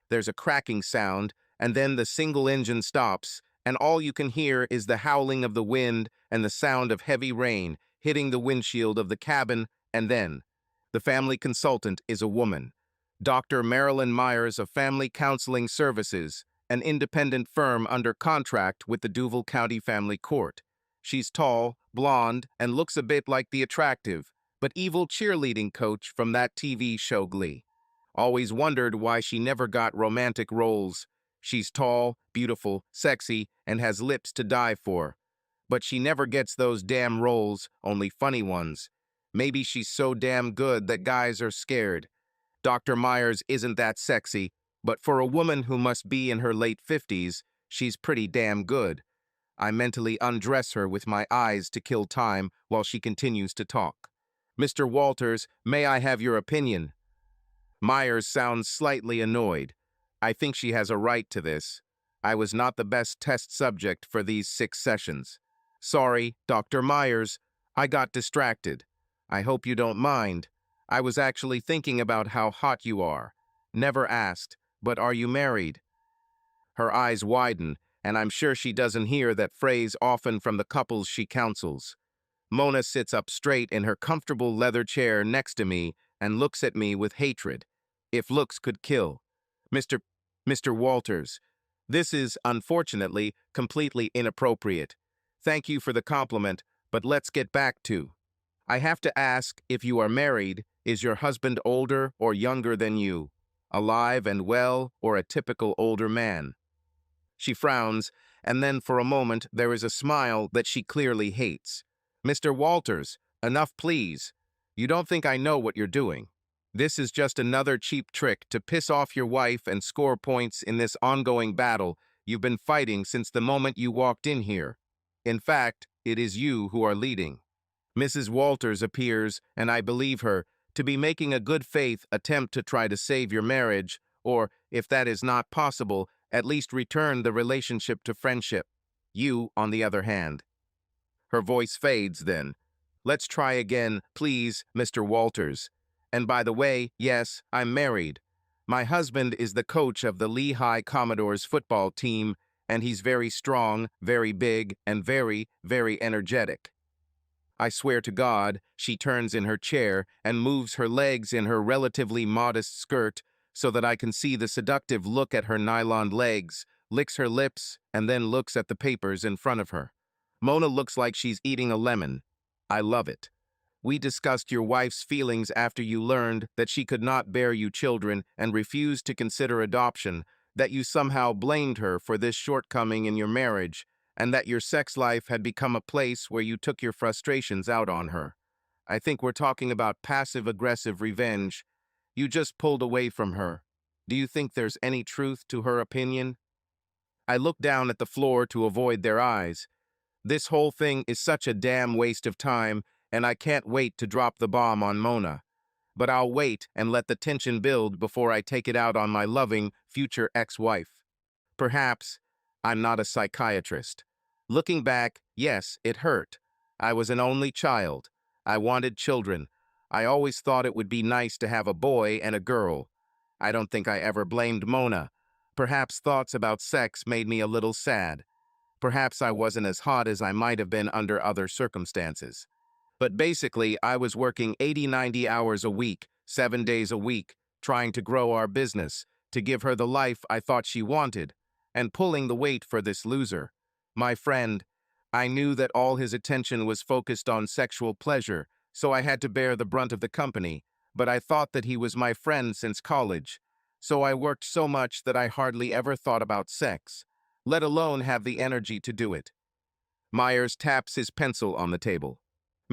There's a cracking sound, and then the single engine stops, and all you can hear is the howling of the wind and the sound of heavy rain hitting the windshield of the cabin, and then the family consultant is a woman. Dr. Marilyn Myers of Family Counseling Services, an independent firm under contract with the Duval County Family Court. She's tall, blonde, and looks a bit like the attractive, but evil cheerleading coach from that TV show Glee. Always wondered why she never got romantic roles. She's tall, beautiful, sexy, and has lips to die for. But she never gets those damn roles, only funny ones. Maybe she's so damn good that guys are scared. Dr. Myers isn't that sexy, but for a woman who must be in her late 50s, she's pretty damn good. I mentally undress her with my eyes to kill time while she continues to talk. Mr. Walters, may I have your opinion? Myers sounds slightly annoyed. I think she has a right to this. I was not the best test subject for these 6 sessions. Sorry, Dr. Myers. I got distracted. I hope you don't mind. I was actually thinking about how hot you are. Never asked, but are you married? Her eyes widen, and I'm sure she doesn't hear that phrase often from the couples she counsels. Mona sits up straight in her comfortable leather chair next to me and looks at me with hatred. If looks could kill. Mr. Mr. Walters, this is, unfortunately, completely inappropriate. Thank you for the compliment, but let's get back to. I have to ask, if you are married, is your husband older or younger than you? Alive and well, or a typical older man? She frowns, and then for a moment there is a smile that she clearly hates. Mr. Walters, enough please. You don't think I know what you're doing. This is just another cheap trick to piss off your wife and score points in this ongoing battle you've been fighting since the moment you walked in here. In fact, it is you who are leading. Mrs. Walters appears, and I believe her, to be making a good faith attempt to try to save your marriage, or, if that is not possible, at least return the relationship to friendship. You, on the other hand. Her voice fades then. Let's try again, please, Mr. Walters. And by the way, yes, I'm married. My husband is the coach of the Lehigh Commodores football team, and he's very strong, very big, and very, very energetic. I swear to God, she turns in her chair and moves her legs in her relatively modest skirt so that I can see the seductive look at her nylon legs, licks her lips, and then looks at the papers in front of her. Mona looks like she's eating a lemon. I love it. We discussed your wife's feelings after you learned that she could not bear you children and refused to consider adoption, that you somehow blamed her for this shortcoming in your marriage, and that your sex life had become a place where you took your frustrations out on her. I think we're talking about passive-aggressive revenge. You just pulled away from her. Do you think there's any truth to her opinion? I look down at the floor to avoid their eyes. This whole thing is such a damn waste of time, and I can't wait to drop the bomb on Mona. But I'll wait and let the tension build before I take it out on my loving, future ex-wife. Perhaps I'm not a psychiatrist. Looking back, yes, it hurt. I was an only child. I wanted children. I always thought it would be nice to have a boy and a girl. I don't think I ever blamed Mona. Perhaps thoughts about sex made me a little sad. Perhaps I wasn't as hot as I might have been under other circumstances. But basically, I was working 80, 90 hours a week, 7 days a week, trying to grow our business, to give her the life I thought she wanted, and pulling the weight for this loser. My friend, I knew that all his attention was focused on sexual pleasure, so I had to bear the brunt of the company, but I thought that he was my friend since college. So I worked so much that I hardly ever thought about sex, let alone have the energy to do it. Myers taps his pencil on the table.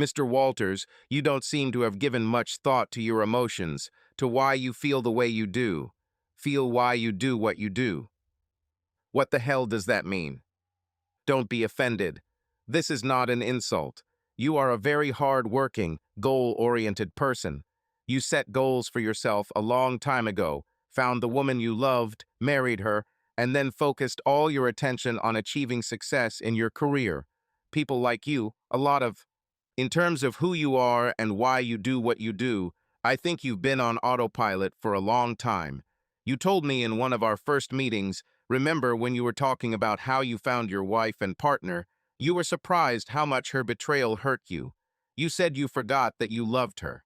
Mr. Walters, you don't seem to have given much thought to your emotions, to why you feel the way you do. Feel why you do what you do. What the hell does that mean? Don't be offended. This is not an insult. You are a very hard-working, goal-oriented person. You set goals for yourself a long time ago, found the woman you loved, married her, and then focused all your attention on achieving success in your career. People like you, a lot of... In terms of who you are and why you do what you do, I think you've been on autopilot for a long time. You told me in one of our first meetings, remember when you were talking about how you found your wife and partner, you were surprised how much her betrayal hurt you. You said you forgot that you loved her.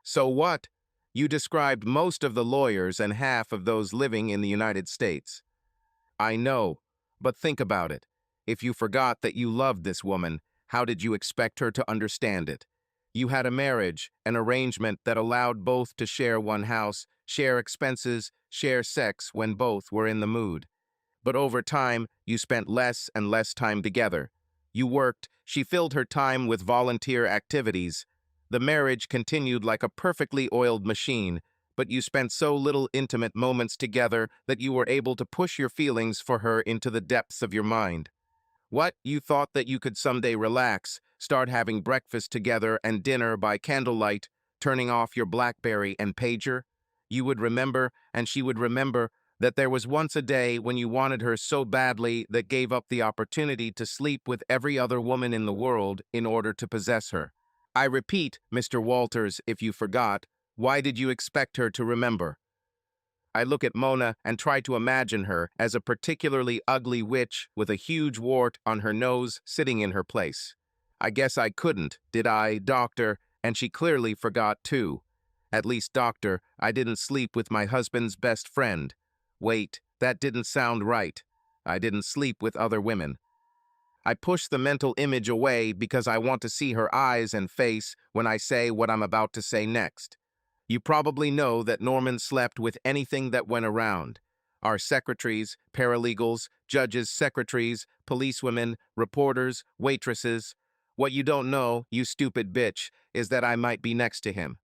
So what? You described most of the lawyers and half of those living in the United States. I know, but think about it. If you forgot that you loved this woman, how did you expect her to understand it? You had a marriage, an arrangement that allowed both to share one house, share expenses, share sex when both were in the mood. But over time, you spent less and less time together. You worked, she filled her time with volunteer activities. The marriage continued like a perfectly oiled machine, but you spent so little intimate moments together that you were able to push your feelings for her into the depths of your mind. What, you thought that you could someday relax, start having breakfast together and dinner by candlelight, turning off your BlackBerry and pager? You would remember, and she would remember, that there was once a day when you wanted her so badly that gave up the opportunity to sleep with every other woman in the world in order to possess her. I repeat, Mr. Walters, if you forgot, why did you expect her to remember? I look at Mona and try to imagine her as a particularly ugly witch with a huge wart on her nose sitting in her place. I guess I couldn't, did I, Doctor? And she clearly forgot too. At least, Doctor, I didn't sleep with my husband's best friend. Wait, that didn't sound right. I didn't sleep with other women. I push the mental image away because I want to see her eyes and face when I say what I'm about to say next. You probably know that Norman slept with anything that went around. Our secretaries, paralegals, judges' secretaries, policewomen, reporters, waitresses. What you don't know, you stupid bitch, is that I might be next to him.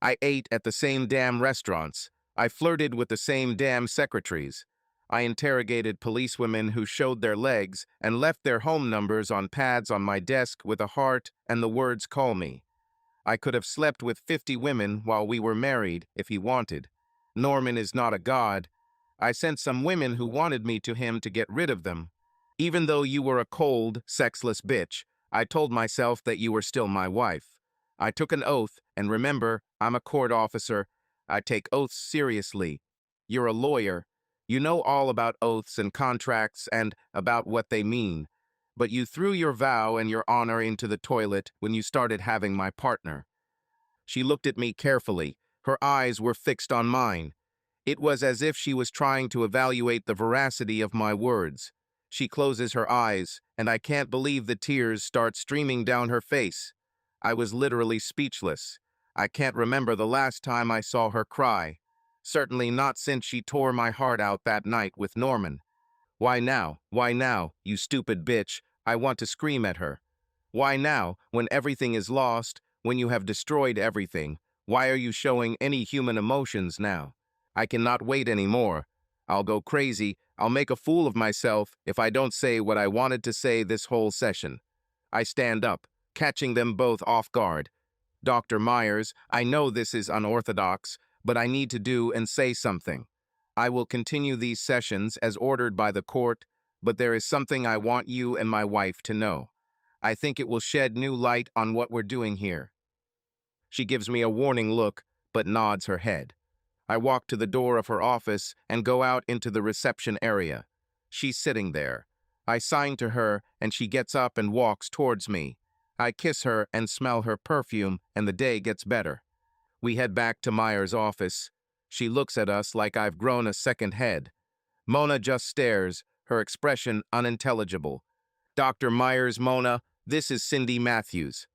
I ate at the same damn restaurants. I flirted with the same damn secretaries. I interrogated policewomen who showed their legs and left their home numbers on pads on my desk with a heart and the words "call me." I could have slept with 50 women while we were married if he wanted. Norman is not a god. I sent some women who wanted me to him to get rid of them. Even though you were a cold, sexless bitch, I told myself that you were still my wife. I took an oath, and remember, I'm a court officer. I take oaths seriously. You're a lawyer. You know all about oaths and contracts and about what they mean. But you threw your vow and your honor into the toilet when you started having my partner. She looked at me carefully. Her eyes were fixed on mine. It was as if she was trying to evaluate the veracity of my words. She closes her eyes, and I can't believe the tears start streaming down her face. I was literally speechless. I can't remember the last time I saw her cry. Certainly not since she tore my heart out that night with Norman. Why now? Why now, you stupid bitch? I want to scream at her. Why now, when everything is lost, when you have destroyed everything? Why are you showing any human emotions now? I cannot wait anymore. I'll go crazy. I'll make a fool of myself if I don't say what I wanted to say this whole session. I stand up, catching them both off guard. Dr. Myers, I know this is unorthodox, but I need to do and say something. I will continue these sessions as ordered by the court, but there is something I want you and my wife to know. I think it will shed new light on what we're doing here. She gives me a warning look, but nods her head. I walk to the door of her office and go out into the reception area. She's sitting there. I sign to her, and she gets up and walks towards me. I kiss her and smell her perfume, and the day gets better. We head back to Myers' office. She looks at us like I've grown a second head. Mona just stares, her expression unintelligible. Dr. Myers, Mona, this is Cindy Matthews.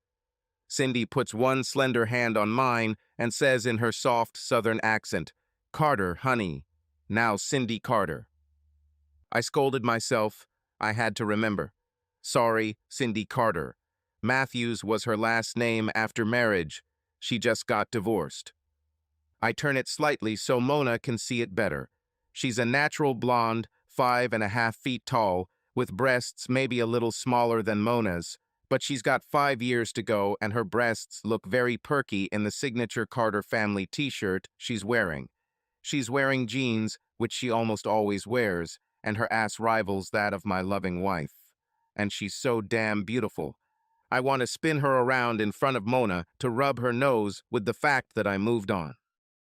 Cindy puts one slender hand on mine and says in her soft southern accent, Carter, honey. Now Cindy Carter. I scolded myself. I had to remember. Sorry, Cindy Carter. Matthews was her last name after marriage. She just got divorced. I turn it slightly so Mona can see it better. She's a natural blonde, 5.5 feet tall, with breasts maybe a little smaller than Mona's, but she's got 5 years to go and her breasts look very perky in the signature Carter family t-shirt she's wearing. She's wearing jeans, which she almost always wears, and her ass rivals that of my loving wife. And she's so damn beautiful. I want to spin her around in front of Mona to rub her nose with the fact that I moved on.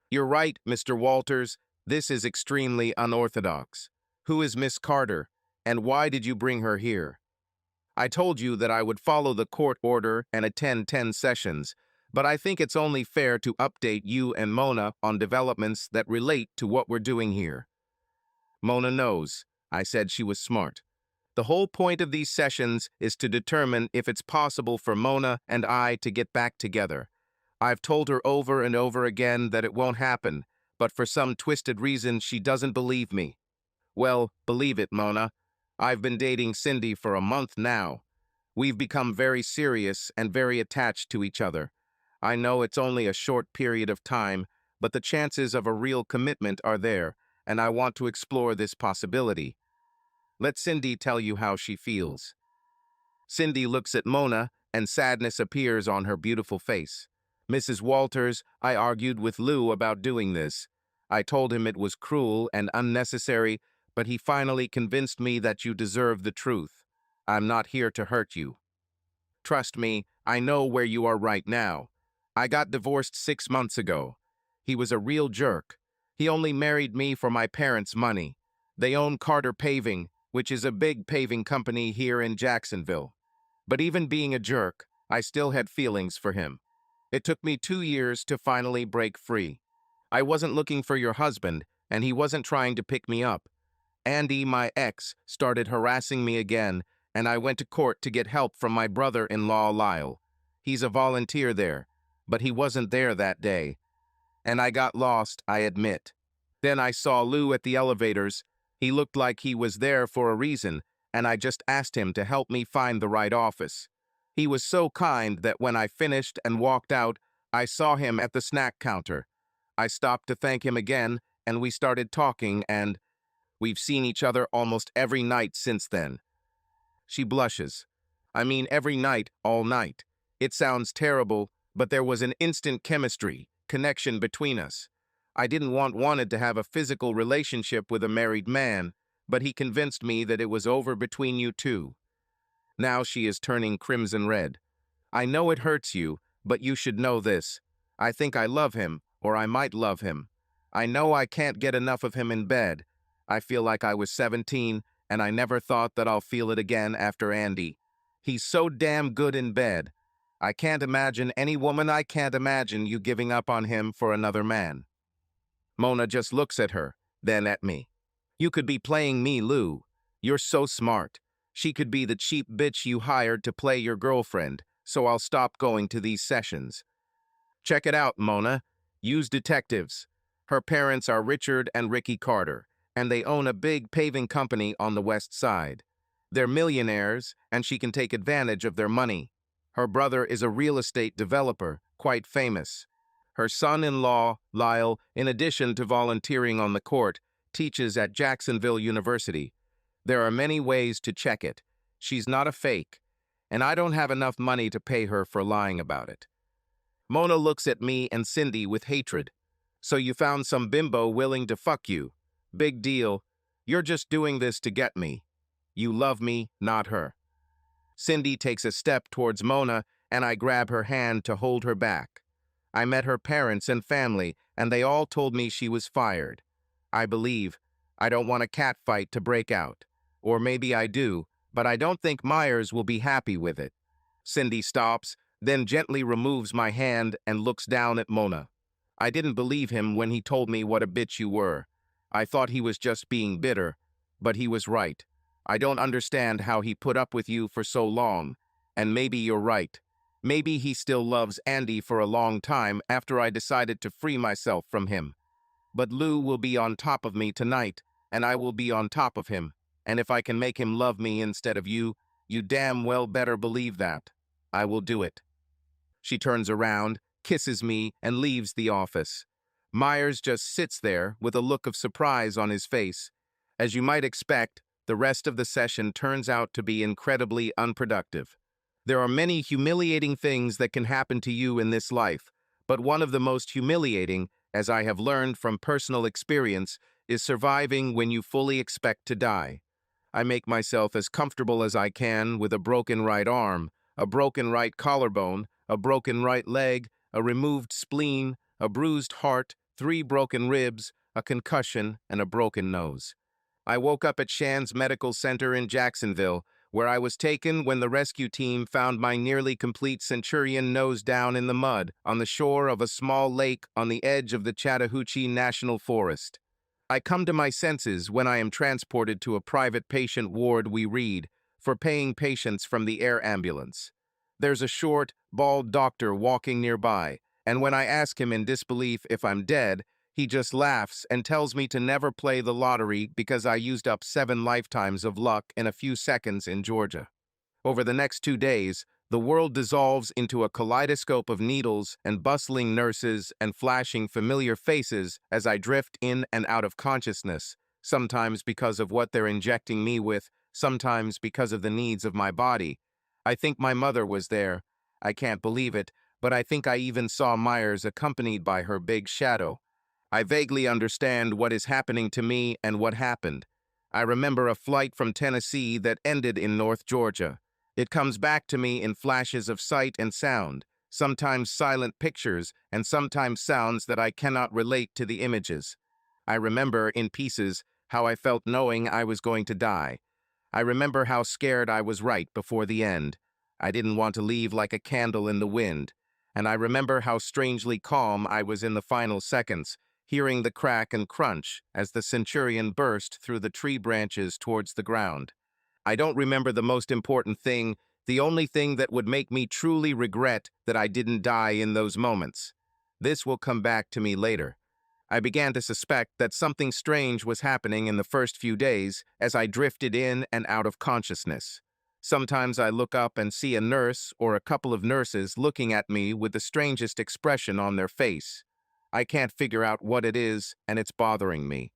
You're right, Mr. Walters. This is extremely unorthodox. Who is Miss Carter, and why did you bring her here? I told you that I would follow the court order and attend 10 sessions, but I think it's only fair to update you and Mona on developments that relate to what we're doing here. Mona knows. I said she was smart. The whole point of these sessions is to determine if it's possible for Mona and I to get back together. I've told her over and over again that it won't happen, but for some twisted reason she doesn't believe me. Well, believe it, Mona. I've been dating Cindy for a month now. We've become very serious and very attached to each other. I know it's only a short period of time, but the chances of a real commitment are there, and I want to explore this possibility. Let Cindy tell you how she feels. Cindy looks at Mona, and sadness appears on her beautiful face. Mrs. Walters, I argued with Lou about doing this. I told him it was cruel and unnecessary, but he finally convinced me that you deserve the truth. I'm not here to hurt you. Trust me, I know where you are right now. I got divorced 6 months ago. He was a real jerk. He only married me for my parents' money. They own Carter Paving, which is a big paving company here in Jacksonville. But even being a jerk, I still had feelings for him. It took me 2 years to finally break free. I wasn't looking for your husband, and he wasn't trying to pick me up. Andy, my ex, started harassing me again, and I went to court to get help from my brother-in-law Lyle. He's a volunteer there, but he wasn't there that day. And I got lost, I admit. Then I saw Lou at the elevators. He looked like he was there for a reason, and I just asked him to help me find the right office. He was so kind that when I finished and walked out, I saw him at the snack counter. I stopped to thank him again, and we started talking, and we've seen each other almost every night since then. She blushes. I mean, every night, all night. It sounds terrible, but there was an instant connection between us. I didn't wanted to have a physical relationship with a married man, but he convinced me that it was over between you two. Now she is turning crimson red. I know it hurts you, but you should know this. I think I love him, or I might love him. I know I can't get enough of him in bed. I feel like I was 17, and I never thought that I'll feel it again after Andy. He's so damn good in bed. I can't imagine I can't imagine you giving up on him for another man. Mona just looks at her, then at me. You could be playing me, Lou. You're so smart. She could be the cheap bitch you hired to play your girlfriend, so I'll stop going to these sessions. Check it out, Mona. Use detectives. Her parents are Richard and Ricky Carter, and they own a big paving company on the west side. They're millionaires, and she can take advantage of their money. Her brother is a real estate developer, quite famous. Her son-in-law, Lyle, in addition to volunteering on the court, teaches at Jacksonville University. There are many ways to check it. She's not a fake, and I don't have enough money to pay her for lying about it. Mona looks at me and Cindy with hatred. So you found some bimbo willing to fuck you. Big deal. You're just doing this to get me. You love me, not her. Cindy takes a step towards Mona, and I grab her hand to hold her back. I met her parents and family, and they all told me she was fired. I believe. I don't want a cat fight to break out. Or maybe I do, but I don't think Myers will be happy with it. Cindy stops, then gently removes my hand and looks down at Mona. I didn't believe him when he told me what a bitch you were. I thought he was just being bitter, but he was right. I don't understand how he put up with you for so long, and maybe you're right. Maybe he still loves Andy for a long time after I decided to free myself from him. But Lou will be on top of me tonight, and I will be on top of him. And if I can make him love me instead of you, you damn well better believe that. I will do it. She turns around, kisses me, and leaves the office. Myers just sits there with a look of surprise on his face. As you might expect, the rest of the session turns out to be incredibly unproductive. There are many humiliating things that can happen to you in this life, but one of the most humiliating, as I have learned from personal experience, is surviving when you fully expect to die. I make myself as comfortable as I can with a broken right arm, a broken right collarbone, a broken right leg, a removed spleen, a bruised heart, 3 broken ribs, a concussion, and a broken nose. I woke up at Shands Medical Center in Jacksonville, where I was taken when the rescue team found my nearly complete centurion nose down in the mud on the shore of a small lake on the edge of the Chattahoochee National Forest. I come to my senses when I am transported to a private patient ward, we read, for paying patients from the air ambulance. There's a short, bald doctor walking nearby, and when I ask him in disbelief if I'm dead, he just laughs and tells me to never play the lottery because I used up 7 lifetimes of luck in a few seconds in Georgia. Over the next 2 days, the world dissolves into a kaleidoscope of needles and bustling nurses and flashing familiar faces as I drift in and out of consciousness, sometimes because of what they're injecting me with, sometimes because of the needs of my body. I think my mother was there. I can't believe it, but I think I even saw Myers accompanied by her big shadow. I vaguely understand what is happening to me and what happened. I remember a flight from Tennessee that ended in North Georgia. It comes back to me in flashes of sight and sound, sometimes silent pictures and sometimes sounds that I cannot relate to the images. I remember, in pieces, how I felt knowing I was going to die. I remember how scared I was right before the end. I didn't want to leave like a candle in the wind. And I remember how strangely calm I was in the final seconds, hearing the crack and crunch as the centurion burst through the tree branches towards the ground. I don't remember the most important thing, the only thing that would make me truly regret that I didn't die in those moments. This will come back to me later. I began to suspect that something strange was happening in the first few days as I drifted in and out of consciousness. Sometimes I look up and see a nurse or a couple of nurses looking at me with the strangest expression on their face. I can't figure out what it is, and it's bothering me.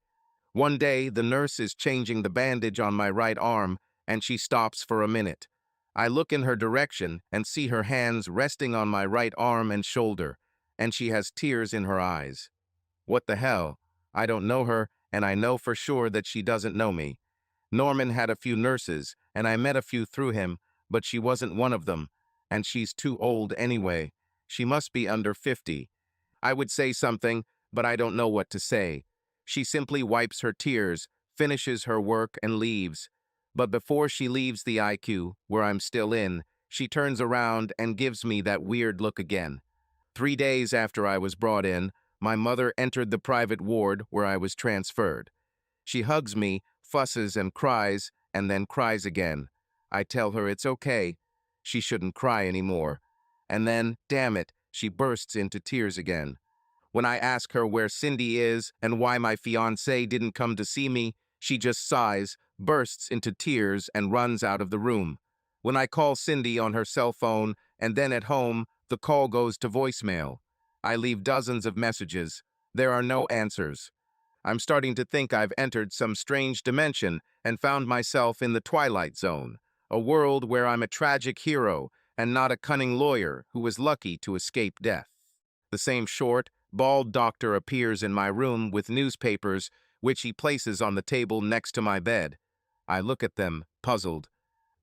One day, the nurse is changing the bandage on my right arm, and she stops for a minute. I look in her direction and see her hands resting on my right arm and shoulder, and she has tears in her eyes. What the hell? I don't know her, and I know for sure that she doesn't know me. Norman had a few nurses, and I met a few through him, but she wasn't one of them, and she's too old anyway. She must be under 50. I would say something, but I don't know what to say. She simply wipes her tears, finishes her work, and leaves. But before she leaves the IQ, where I'm still in, she turns around and gives me that weird look again. 3 days after I was brought in, my mother entered the private ward where I was transferred. She hugs me, fusses and cries, and then cries again. I tell her it's okay. She shouldn't cry anymore. And then, damn it, she bursts into tears again. When I ask her where Cindy is and why my fiancé didn't come to see me, she just sighs, bursts into tears, and runs out of the room. When I call Cindy on her cell phone and then at home, the call goes to voicemail. I leave dozens of messages. There are no answers. I'm starting to think I've entered some strange dimension and found myself in the Twilight Zone, a world where I'm a tragic hero and not a cunning lawyer who was lucky to escape death. The same short, bald doctor appears in my room with newspapers, which he places on the table next to my bed. I look at them, puzzled.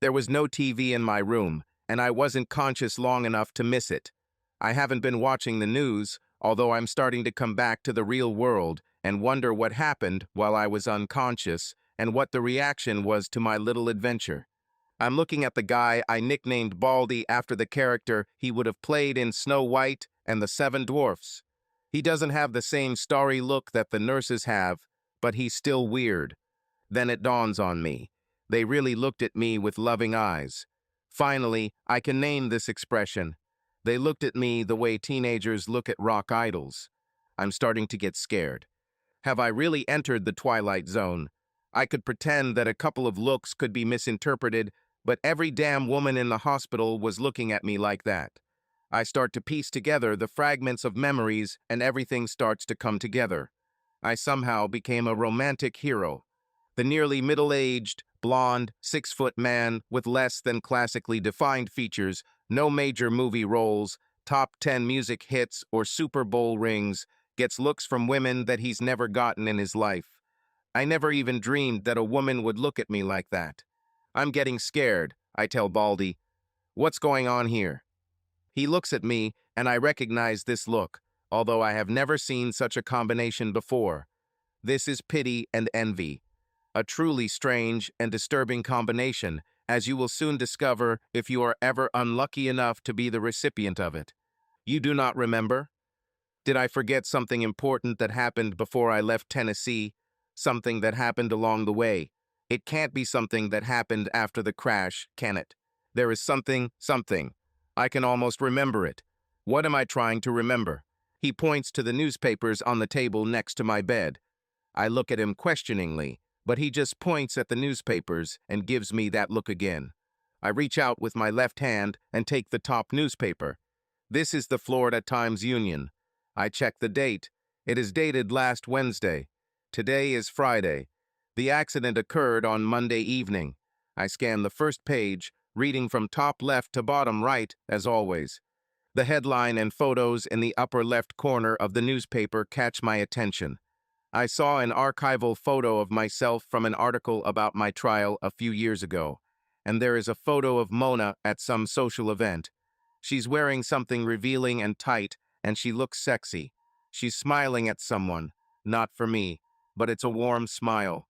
There was no TV in my room, and I wasn't conscious long enough to miss it. I haven't been watching the news, although I'm starting to come back to the real world and wonder what happened while I was unconscious and what the reaction was to my little adventure. I'm looking at the guy I nicknamed Baldy after the character he would have played in Snow White and the Seven Dwarfs. He doesn't have the same starry look that the nurses have, but he's still weird. Then it dawns on me. They really looked at me with loving eyes. Finally, I can name this expression. They looked at me the way teenagers look at rock idols. I'm starting to get scared. Have I really entered the Twilight Zone? I could pretend that a couple of looks could be misinterpreted, but every damn woman in the hospital was looking at me like that. I start to piece together the fragments of memories and everything starts to come together. I somehow became a romantic hero. The nearly middle-aged, blonde, 6-foot man with less than classically defined features, no major movie roles, top 10 music hits, or Super Bowl rings, gets looks from women that he's never gotten in his life. I never even dreamed that a woman would look at me like that. I'm getting scared, I tell Baldy. What's going on here? He looks at me, and I recognize this look, although I have never seen such a combination before. This is pity and envy. A truly strange and disturbing combination, as you will soon discover if you are ever unlucky enough to be the recipient of it. You do not remember? Did I forget something important that happened before I left Tennessee? Something that happened along the way? It can't be something that happened after the crash, can it? There is something. I can almost remember it. What am I trying to remember? He points to the newspapers on the table next to my bed. I look at him questioningly, but he just points at the newspapers and gives me that look again. I reach out with my left hand and take the top newspaper. This is the Florida Times-Union. I check the date. It is dated last Wednesday. Today is Friday. The accident occurred on Monday evening. I scan the first page, reading from top left to bottom right, as always. The headline and photos in the upper left corner of the newspaper catch my attention. I saw an archival photo of myself from an article about my trial a few years ago, and there is a photo of Mona at some social event. She's wearing something revealing and tight, and she looks sexy. She's smiling at someone, not for me, but it's a warm smile.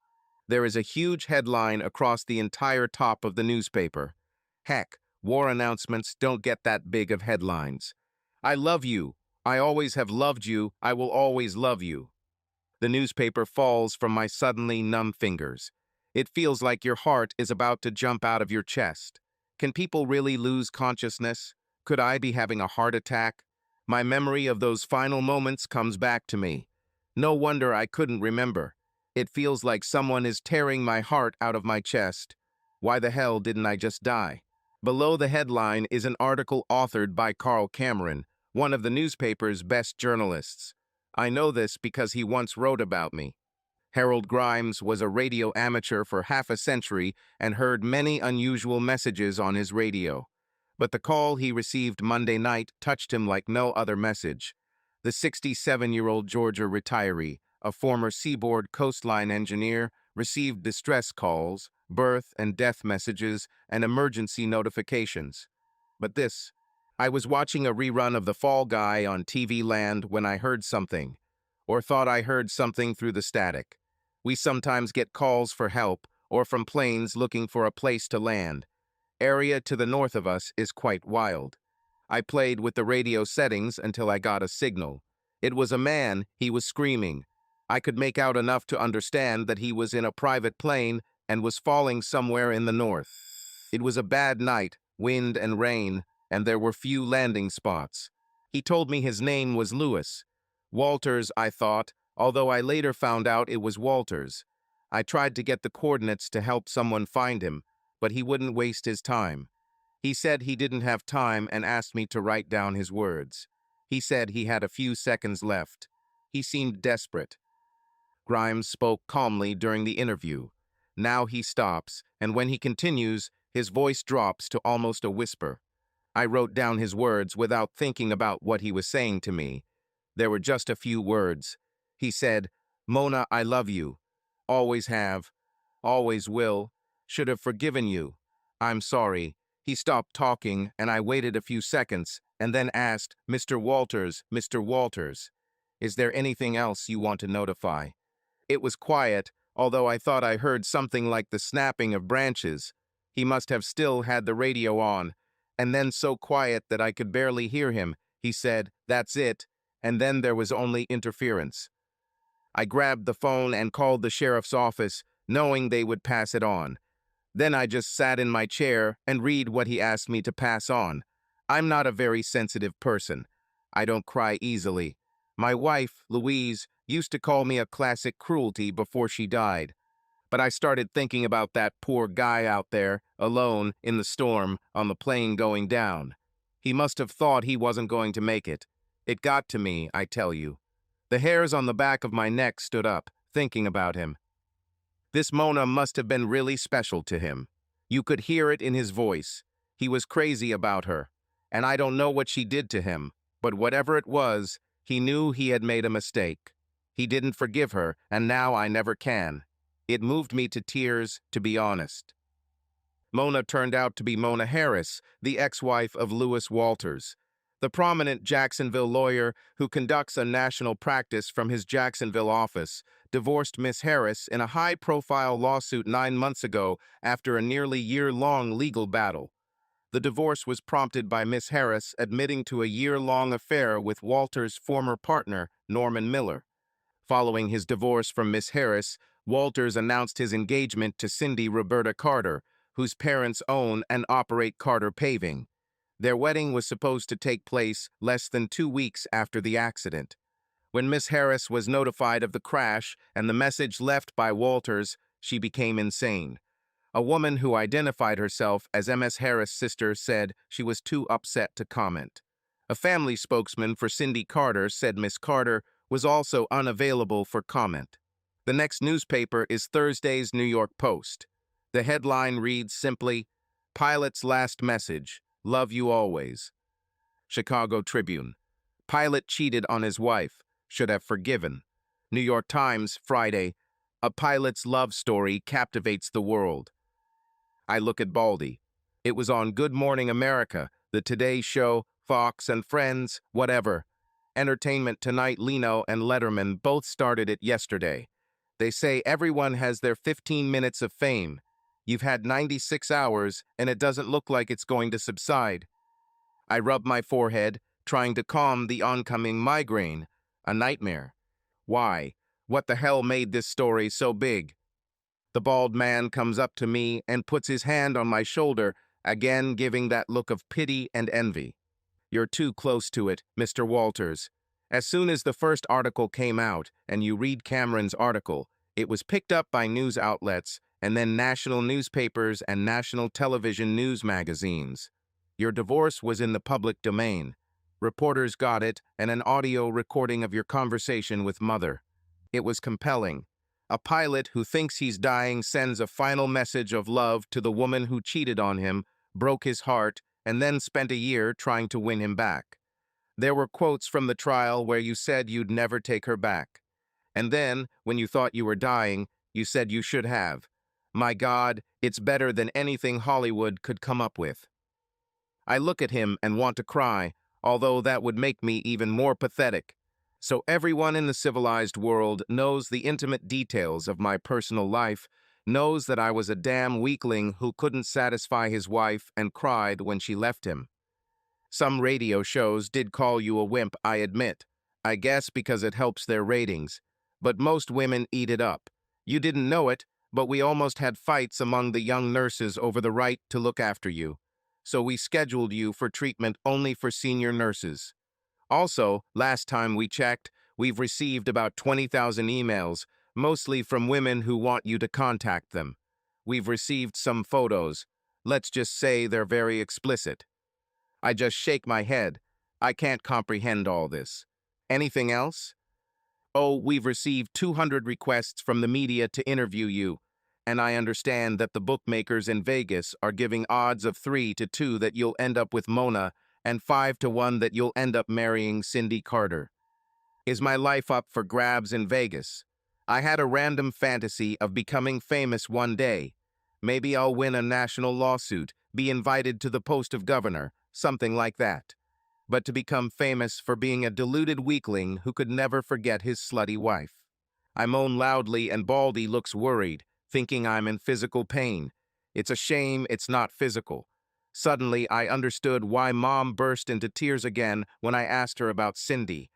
There is a huge headline across the entire top of the newspaper. Heck, war announcements don't get that big of headlines. I love you. I always have loved you. I will always love you. The newspaper falls from my suddenly numb fingers. It feels like your heart is about to jump out of your chest. Can people really lose consciousness? Could I be having a heart attack? My memory of those final moments comes back to me. No wonder I couldn't remember. It feels like someone is tearing my heart out of my chest. Why the hell didn't I just die? Below the headline is an article authored by Carl Cameron, one of the newspaper's best journalists. I know this because he once wrote about me. Harold Grimes was a radio amateur for half a century and heard many unusual messages on his radio. But the call he received Monday night touched him like no other message. The 67-year-old Georgia retiree, a former seaboard coastline engineer, received distress calls, birth and death messages, and emergency notifications. But this, I was watching a rerun of The Fall Guy on TV Land when I heard something, or thought I heard something through the static. We sometimes get calls for help or from planes looking for a place to land. Area to the north of us is quite wild. I played with the radio settings until I got a signal. It was a man, he was screaming. I could make out enough to understand that he was in a private plane and was falling somewhere in the north. It was a bad night, wind and rain, and there were few landing spots. He told me his name was Lewis. Walters, I thought, although I later found out it was Walters. I tried to get the coordinates to help someone find him, but he wouldn't waste his time. He said he didn't have time and asked me to write down his words. He said he had a few seconds left. He seemed desperate. Grimes spoke calmly during the interview. Now he stops, and when he continues, his voice drops to almost a whisper. I wrote down his words without thinking about what he was saying to me. There were just a few words. He said, "Mona, I love you. Always have. Always will. Should have forgiven you. I'm sorry." He stopped talking, and I waited a few seconds, and then asked, Mr. Walters, is there anything else you want to notify? It was quiet, although I thought I heard something like the snapping of branches. He must have still had the radio on, and then so quiet that I could barely hear him. He said, "That's it," and then there was only interference. I grabbed the phone and called the sheriff's office, knowing they would pass it on. Then I just sat in my chair and read what he asked me to pass on. I'm not a very sensitive person. I don't cry easily. My wife, Louise, used to call me a classic cruelty before she died. But I started thinking about that poor guy out there, alone, in the storm, on the plane going down. He must have thought he wasn't going to make it. It got to me, I tell you. The hairs on the back of my neck stood up, thinking about him. This Mona must have been really special to him. You could hear it in his voice. He was crazy about her. And I don't know what she did to him, but whatever it was, he knew he had made a mistake. He didn't forgive her, and now I never can. It moved me to tears, to be honest. Mona turned out to be Mona Harris, the ex-wife of Lewis Walters, the prominent Jacksonville lawyer who conducts a national practice from his Jacksonville office, divorced Miss Harris in a high-profile lawsuit 9 months ago after a nearly year-long legal battle. The divorce was prompted by Miss Harris admitting to a year-long affair with Walters' former partner, Norman Miller. Following his divorce from Miss Harris, Walters announced his engagement to Cindy Roberta Carter, whose parents own and operate Carter Paving. Their wedding was supposed to take place less than 2 weeks after the accident. When Miss Harris was notified of the crash and the message left by Walters, she became insane. A woman who identified herself as Ms. Harris' sister said she was too upset to comment. A family spokesman for Cindy Carter said Miss Carter was also unavailable for comment. The next newspaper is Thursday's New York Post. The headline reads simply, "Pilot's last message, love you always." Chicago Tribune. Pilot cheated on his wife, should have forgiven. New York Times, Friday. A pilot's love story captivates the world. I look at Baldy. It was on Good Morning America, The Today Show, Fox and Friends, whatever. Entertainment Tonight, Leno and Letterman both started it yesterday. They say everyone has their 15 minutes of fame. You've had 96 hours, and it doesn't look like it's going to subside. I rub my forehead, trying to calm the oncoming migraine. A nightmare. Why? What the hell made this story so big? The bald man comes up to me and puts his hand on my shoulder, again giving that look of pity and envy. You're too close to it, Mr. Walters. As soon as the first article came out, and you read Cameron's article, it was picked up by news outlets, and then national newspapers and national television news magazines. Your divorce was in the public domain. Reporters got it, and an audio recording of your conversation with mother. It was compelling. A pilot who thinks he's dying sends a final message of love to the woman who cheated on him, broke his heart, and then spent a year trying to win him back. There were quotes from the trial where you said you'd never take her back. And then, when you thought you were dying, you said you should have. My God, it's better than anything Hollywood could come up with. I look at him and want to cry, although that would make me even more pathetic. So everyone in the civilized world knows the intimate details of my personal life, knows that I was a damn weakling who couldn't satisfy his wife and cried when she left him. Some radio shows did call you a wimp, I admit. I guess because it helps their ratings. But most women eat it up. You didn't know it, but we almost had fights among the young nurses over the right to look after you. So we scheduled you for treatment only for senior nurses. Also, last time we checked, we've received about 20,000 emails, mostly from women who want you to contact them. We've received some photos. Let's just say they're very explicit. I just shake my head. I can't comprehend all this. Anything else? Oh, we've received 200 requests from the media to interview you, and I understand that the bookmakers in Vegas are giving odds of 3 to 2 that you'll end up with Mona and 5 to 1 that you'll end up marrying Cindy Carter. Is my life up for grabs in Vegas? I had a random fantasy of becoming famous one day. Maybe I'll win a national lawsuit, be invited to the post of governor, something like that. But to become famous for being a deluded weakling who could never forget his slutty wife. I moan loudly and Baldy looks worried, thinking I'm in physical pain. It's a shame it's not physical. Suddenly, I understood why Mom burst into tears again when I asked her about Cindy.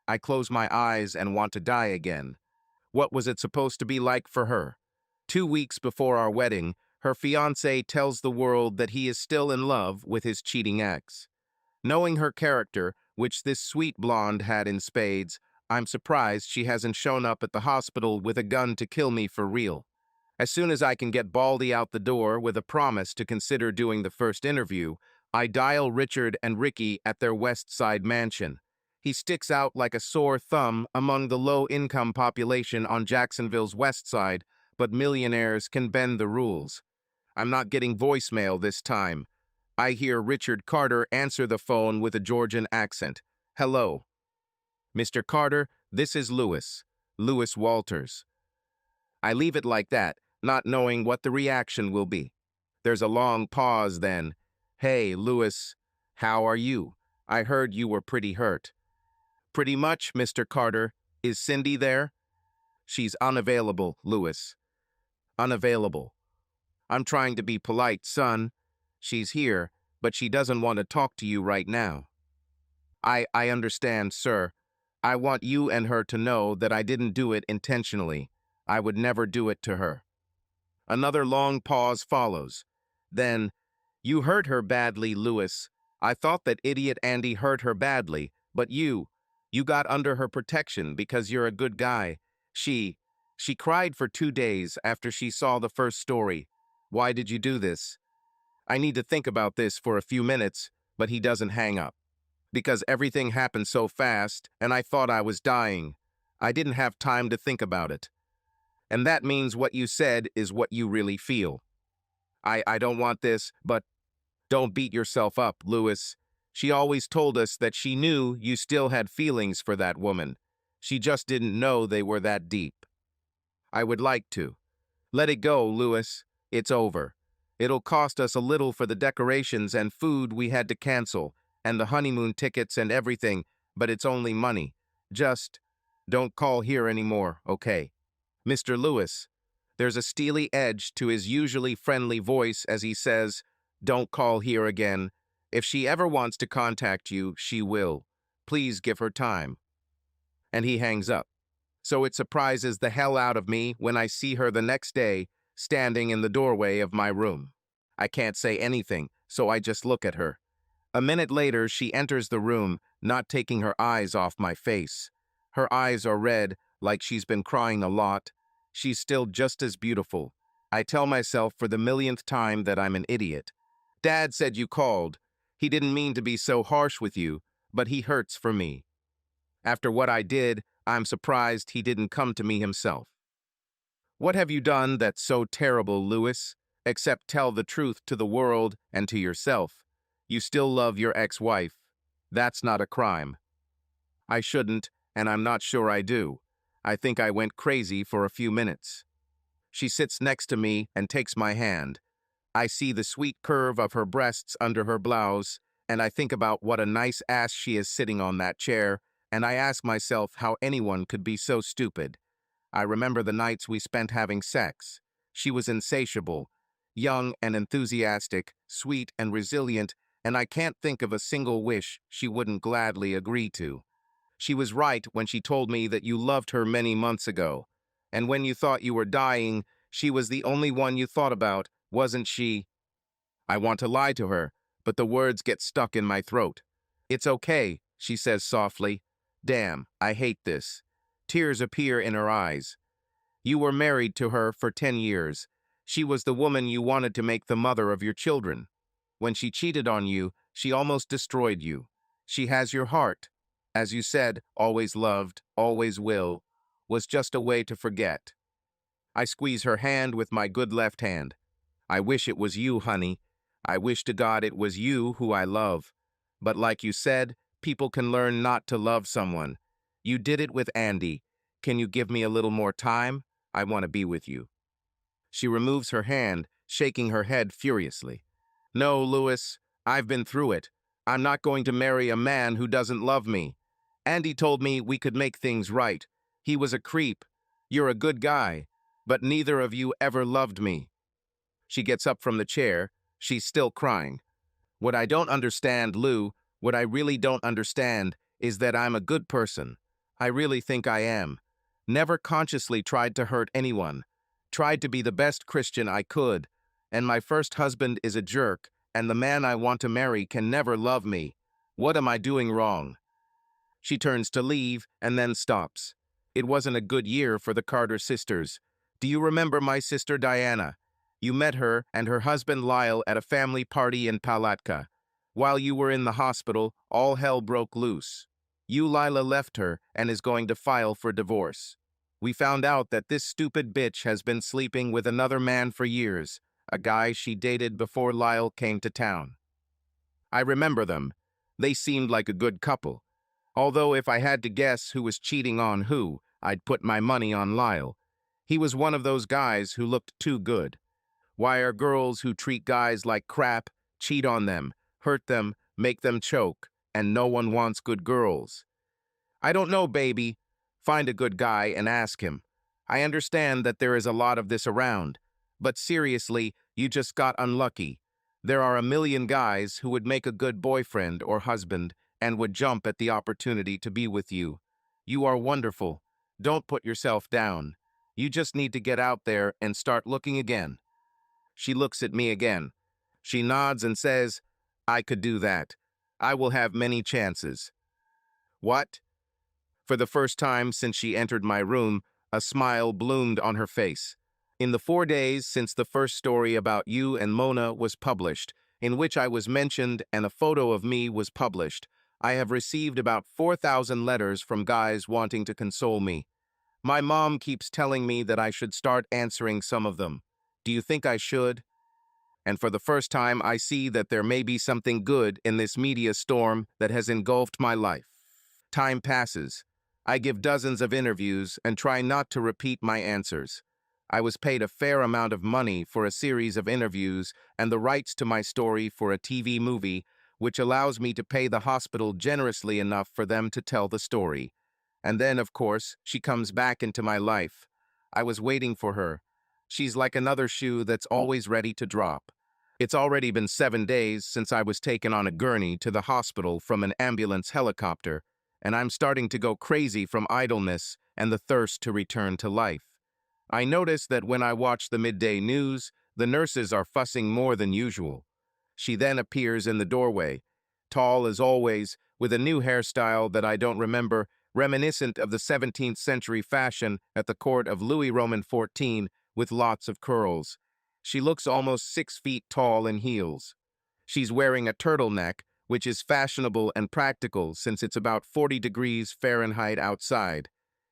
I close my eyes and want to die again. What was it supposed to be like for her? 2 weeks before our wedding, her fiancé tells the world that he is still in love with his cheating ex. Knowing her character, which this sweet blonde had in spades, I'm surprised she hasn't shown up at the hospital with a gun to kill me for real. As soon as I can get Baldy out the door with a promise to consider doing the first interview, I dial Richard and Ricky at their West Side mansion. He sticks out like a sore thumb among the low-income population on Jacksonville's West Side, but millionaires can bend the rules. I'm not getting voicemail this time. I hear Richard Carter answer the phone with a Georgian accent. Hello. Mr. Carter, this is Lewis. Lewis Walters. I leave it like that, not knowing what the reaction will be. There's a long pause then. Hey, Lewis, how are you? I heard you were pretty hurt. Pretty much, Mr. Carter. Is Cindy there? She's unavailable, Lewis. Unavailable. I'm trying to be polite, son. She's here, but she doesn't want to talk to you right now. I understand, sir. I want you and her to know that I didn't do it intentionally. I would never do it to her. Another long pause follows. Then, you hurt her badly, Lewis. I thought that idiot Andy hurt her badly, but you got under her protection because you're a good guy. She cried for 2 days after she saw the first story. Why did you do this? I need to think about this for a few minutes, but he doesn't hang up. Because everything happened so fast, and I thought I was dying. I didn't have time to think about it. And that means what you said is what you really feel. I don't want this, but don't beat yourself up, Lewis. She always told us that she knew you still had feelings for that woman. She just didn't know they were that deep. I would like to. Let it go, Lewis. It's over. It'll cost us a little for the decorations and food we had to cancel, and the honeymoon tickets and everything, but it's only money. Just don't call here anymore, okay? Mr. Lewis. There's a steely edge to his usually friendly voice as he says, don't call here again. If she ever wants to contact you, she will. Please give her time. And he hangs up. So it surprises the hell out of me when I see her the next day, standing in the doorway of my room. I can't say anything, so I just look at her. A minute later, she enters the room, not taking her eyes off my face. Her eyes are red, like she's been crying a lot. She's still just as beautiful. I tell myself for the millionth time that I'm an idiot. Dad said you called. He didn't mean to be so harsh with you, but he hurts for me. After what I did, I'm surprised he didn't come to me himself. What have you done that's so terrible, Louis? Except tell the truth to the world and to yourself. You still love your ex-wife. That's not a crime. I shouldn't, and I'm not sure I do. I think I went crazy for a few minutes. She sits next to me and takes my hand. I see the sweet curve of her breasts under her blouse, and I think about what a nice ass she is sitting on that chair, and I ask myself how anyone could be so stupid. I remember the nights we spent having sex. She was insatiable, young and enthusiastic, sweet and resilient, and I can't think of a single wish she wouldn't gladly agree to. She was right when she told me that you loved her many months ago. And when you thought you were dying, she was the only one you thought about, wasn't she? I want to lie to her, but the words get stuck in my throat. It's okay, she says softly. Damn, I hate this. Tears appear in her eyes. You were married to her for 10 years. She was the woman you wanted to make the mother of your children. When she cheated on you, she almost destroyed you. She has your heart. As you said, always loved, always will, was just a way to forget. I squeeze her hand with my good left hand. I wish it was you, honey. I wish to God it was you who I love. But like you said, people can learn not to love someone. You did it with Andy. Can you give me a little more time? I want to be with you. She removes her hand, shaking her head furiously. No, Louis, I've been through it. I'm not going to marry a man who doesn't love me. Andy told me we could make things right. He was a creep. You're a good guy, but neither of you ever loved me. She gets up from the chair. She's still crying. What I don't understand, Lou, what I really don't understand is that I'm a good person. I really think I am. Never consciously tried to hurt anyone. Tried to be the best Christian I could. And my first husband is a jerk, and the man I want to marry can never love me. What am I doing wrong? She turns to leave and then stops. It wasn't a good year for the Carter sisters. Do you remember my sister Diana? You met her and her husband Lyle at a family party in Palatka. While you were in the hospital, all hell broke loose. Lila left her and is going to file for divorce. We found out that this stupid bitch has been sleeping with another man for years, a guy she dated before Lyle came to town. I remember them. They seemed like a good couple. Although if I had to guess who was cheating on who, I'd put my money on Lyle. He was one of those guys who looked too good. Why are girls who treat guys like crap, cheat on them, hurt them, make them choke, and no one wants good girls? I don't know, baby. Find a good guy and ask him. I understand that there is a lot of this around, but seriously, you just got unlucky. There are a million guys who would make a good boyfriend or husband and would jump at the opportunity to be with you. You are wonderful. Don't put yourself down. You just need to get out there and start looking again. She looks at me again. She nods and says, I could do that. I will have many chances. What? For the first time since she entered my room, a smile bloomed on her face. In the 4 days since the first story about you and Mona was published, in which I was mentioned and a photo of me was published, I have received about 4,000 letters from guys wanting to console me. My mom keeps telling me that I should start answering some of them. Do you think I should? And for the first time, I see that there may be something good in this media storm that has engulfed my life. Time passes. I give dozens of interviews and try not to repeat my answers. I was paid a fair amount of money for a series of interviews and the rights to my story for a TV movie, which allows me to pay the hospital generously enough for them to tell the story. And then, of course, she comes back into my life. I was waiting for her. She's like another shoe that's always ready to drop. It's already been 7 days since I was taken on a gurney to the hospital from an ambulance helicopter, and I'm starting to go crazy from idleness and the thirst to return to life. I notice that when I watch the midday news, the nurses are fussing more than usual. She then appears in the doorway, tall as always, with a new hairstyle that I don't remember, reminiscent of the 17th century fashion at the court of Louis Roman XIV, with lots of curls. She looks almost 6 feet tall in heels. She's wearing a turtleneck, which is fashionable and practical since it's about 40 degrees Fahrenheit outside.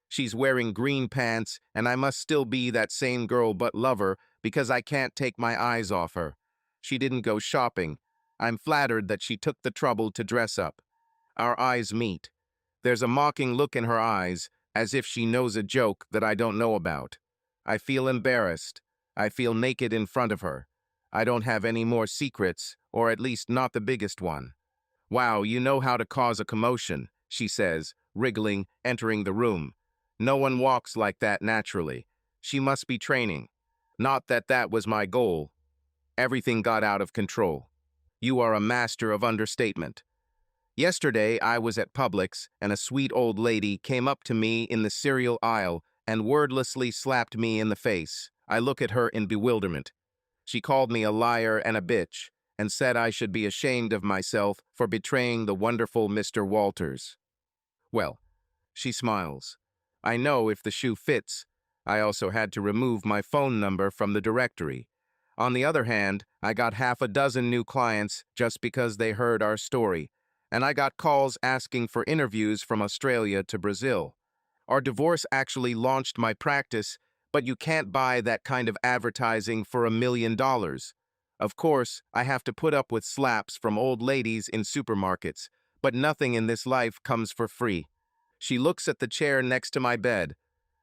She's wearing green pants, and I must still be that same girl but lover because I can't take my eyes off her. She didn't go shopping. I'm flattered that she took the trouble to dress up. Our eyes meet. There's a mocking look in her eyes, as if she knows a joke that I don't know about. I feel embarrassed. I feel naked in front of her. I don't have any more secrets, or at least not the biggest one. "Wow, you know how to cause a commotion," she says, wriggling, entering the room. "No one walks like that naturally. She must be training. Not that that was my goal. Everything got out of control. You are a master of understatement." Yesterday, I was at Publix, and a sweet old lady came up to me in the cereal aisle and wordlessly slapped me in the face. I look at her in bewilderment. She called me a liar and a bitch, and said I should be ashamed of myself for betraying the wonderful Mr. Walters. Well, she smiles. I know if the shoe fits. I also had to remove my phone number from the directory. On the other hand, I got half a dozen new clients just because they heard our story, and I got calls asking for interviews from Australia to Brazil. Our divorce actually launched my practice, but you can't buy that kind of advertising for $1 million. Of course, I have to put up with slaps from old ladies in supermarkets, but nothing in this life comes for free. She looks at the chair next to my bed.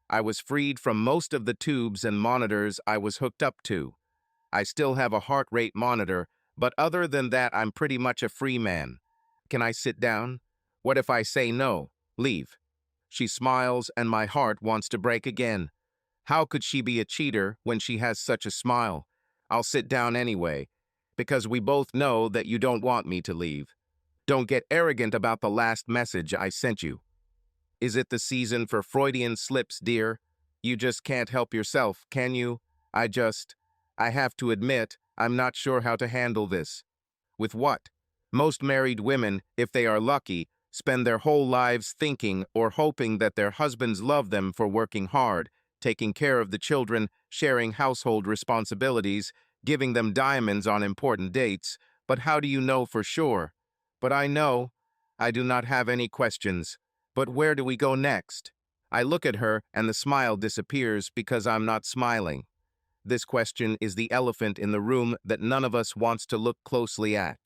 I was freed from most of the tubes and monitors I was hooked up to. I still have a heart rate monitor, but other than that, I'm pretty much a free man. Can I sit down? What if I say no? Leave. She smiles, and my heart wants to break again. How could she be a cheater when she has such a smile? I'll sit down anyway, because we both know that you don't want me to leave. Don't get arrogant about the last message I sent you. Is it the season for Freudian slips, dear? You just can't help yourself, can you? I have to admit, I'm not sure how to handle this. With what? Most married women, if they are lucky, spend their whole lives thinking or hoping that their husbands love them for working hard, taking care of the children, sharing household responsibilities, giving them diamonds on important dates. But how do you know for sure? But I know. I do not have any questions. But where do we go next? I look at her and the smile disappears because I'm not smiling. This question is the elephant in the room that none of us wants to look closely at.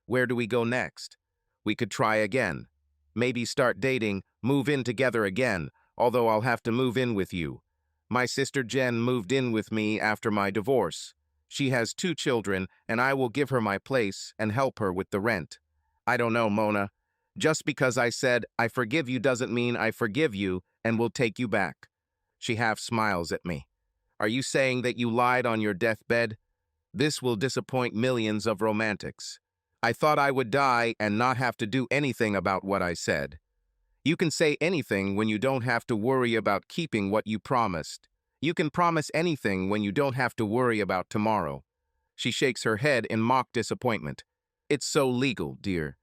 Where do we go next? We could try again. Maybe start dating, move in together again, although I'll have to move in with you. My sister Jen moved in with me after my divorce. She has 2 children, and I will give her my place and help her with the rent. I don't know, Mona. Just because I said I forgive you doesn't mean I forgive you and will take you back. She half smiles at me. Are you saying that you lied on your deathbed? This will disappoint millions of romantics. I thought I would die and not have to do anything about what I said. You can say anything when you don't have to worry about keeping what you promised. You can promise anything when you don't have to worry about tomorrow. She shakes her head in mock disappointment. It's so legal, dear.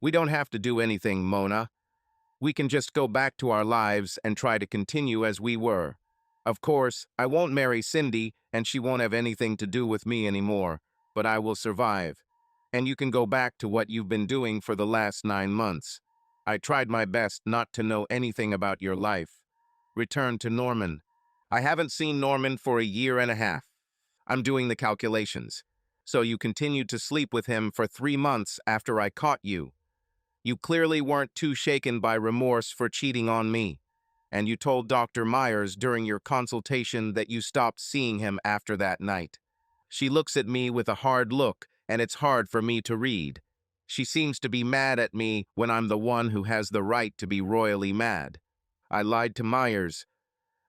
We don't have to do anything, Mona. We can just go back to our lives and try to continue as we were. Of course, I won't marry Cindy, and she won't have anything to do with me anymore, but I will survive. And you can go back to what you've been doing for the last 9 months. I tried my best not to know anything about your life. Return to Norman. I haven't seen Norman for a year and a half. I'm doing the calculations. So you continued to sleep with him for 3 months after I caught you. You clearly weren't too shaken by remorse for cheating on me. And you told Dr. Myers during your consultation that you stopped seeing him after that night. She looks at me with a hard look, and it's hard for me to read. She seems to be mad at me when I'm the one who has the right to be royally mad. I lied to Myers.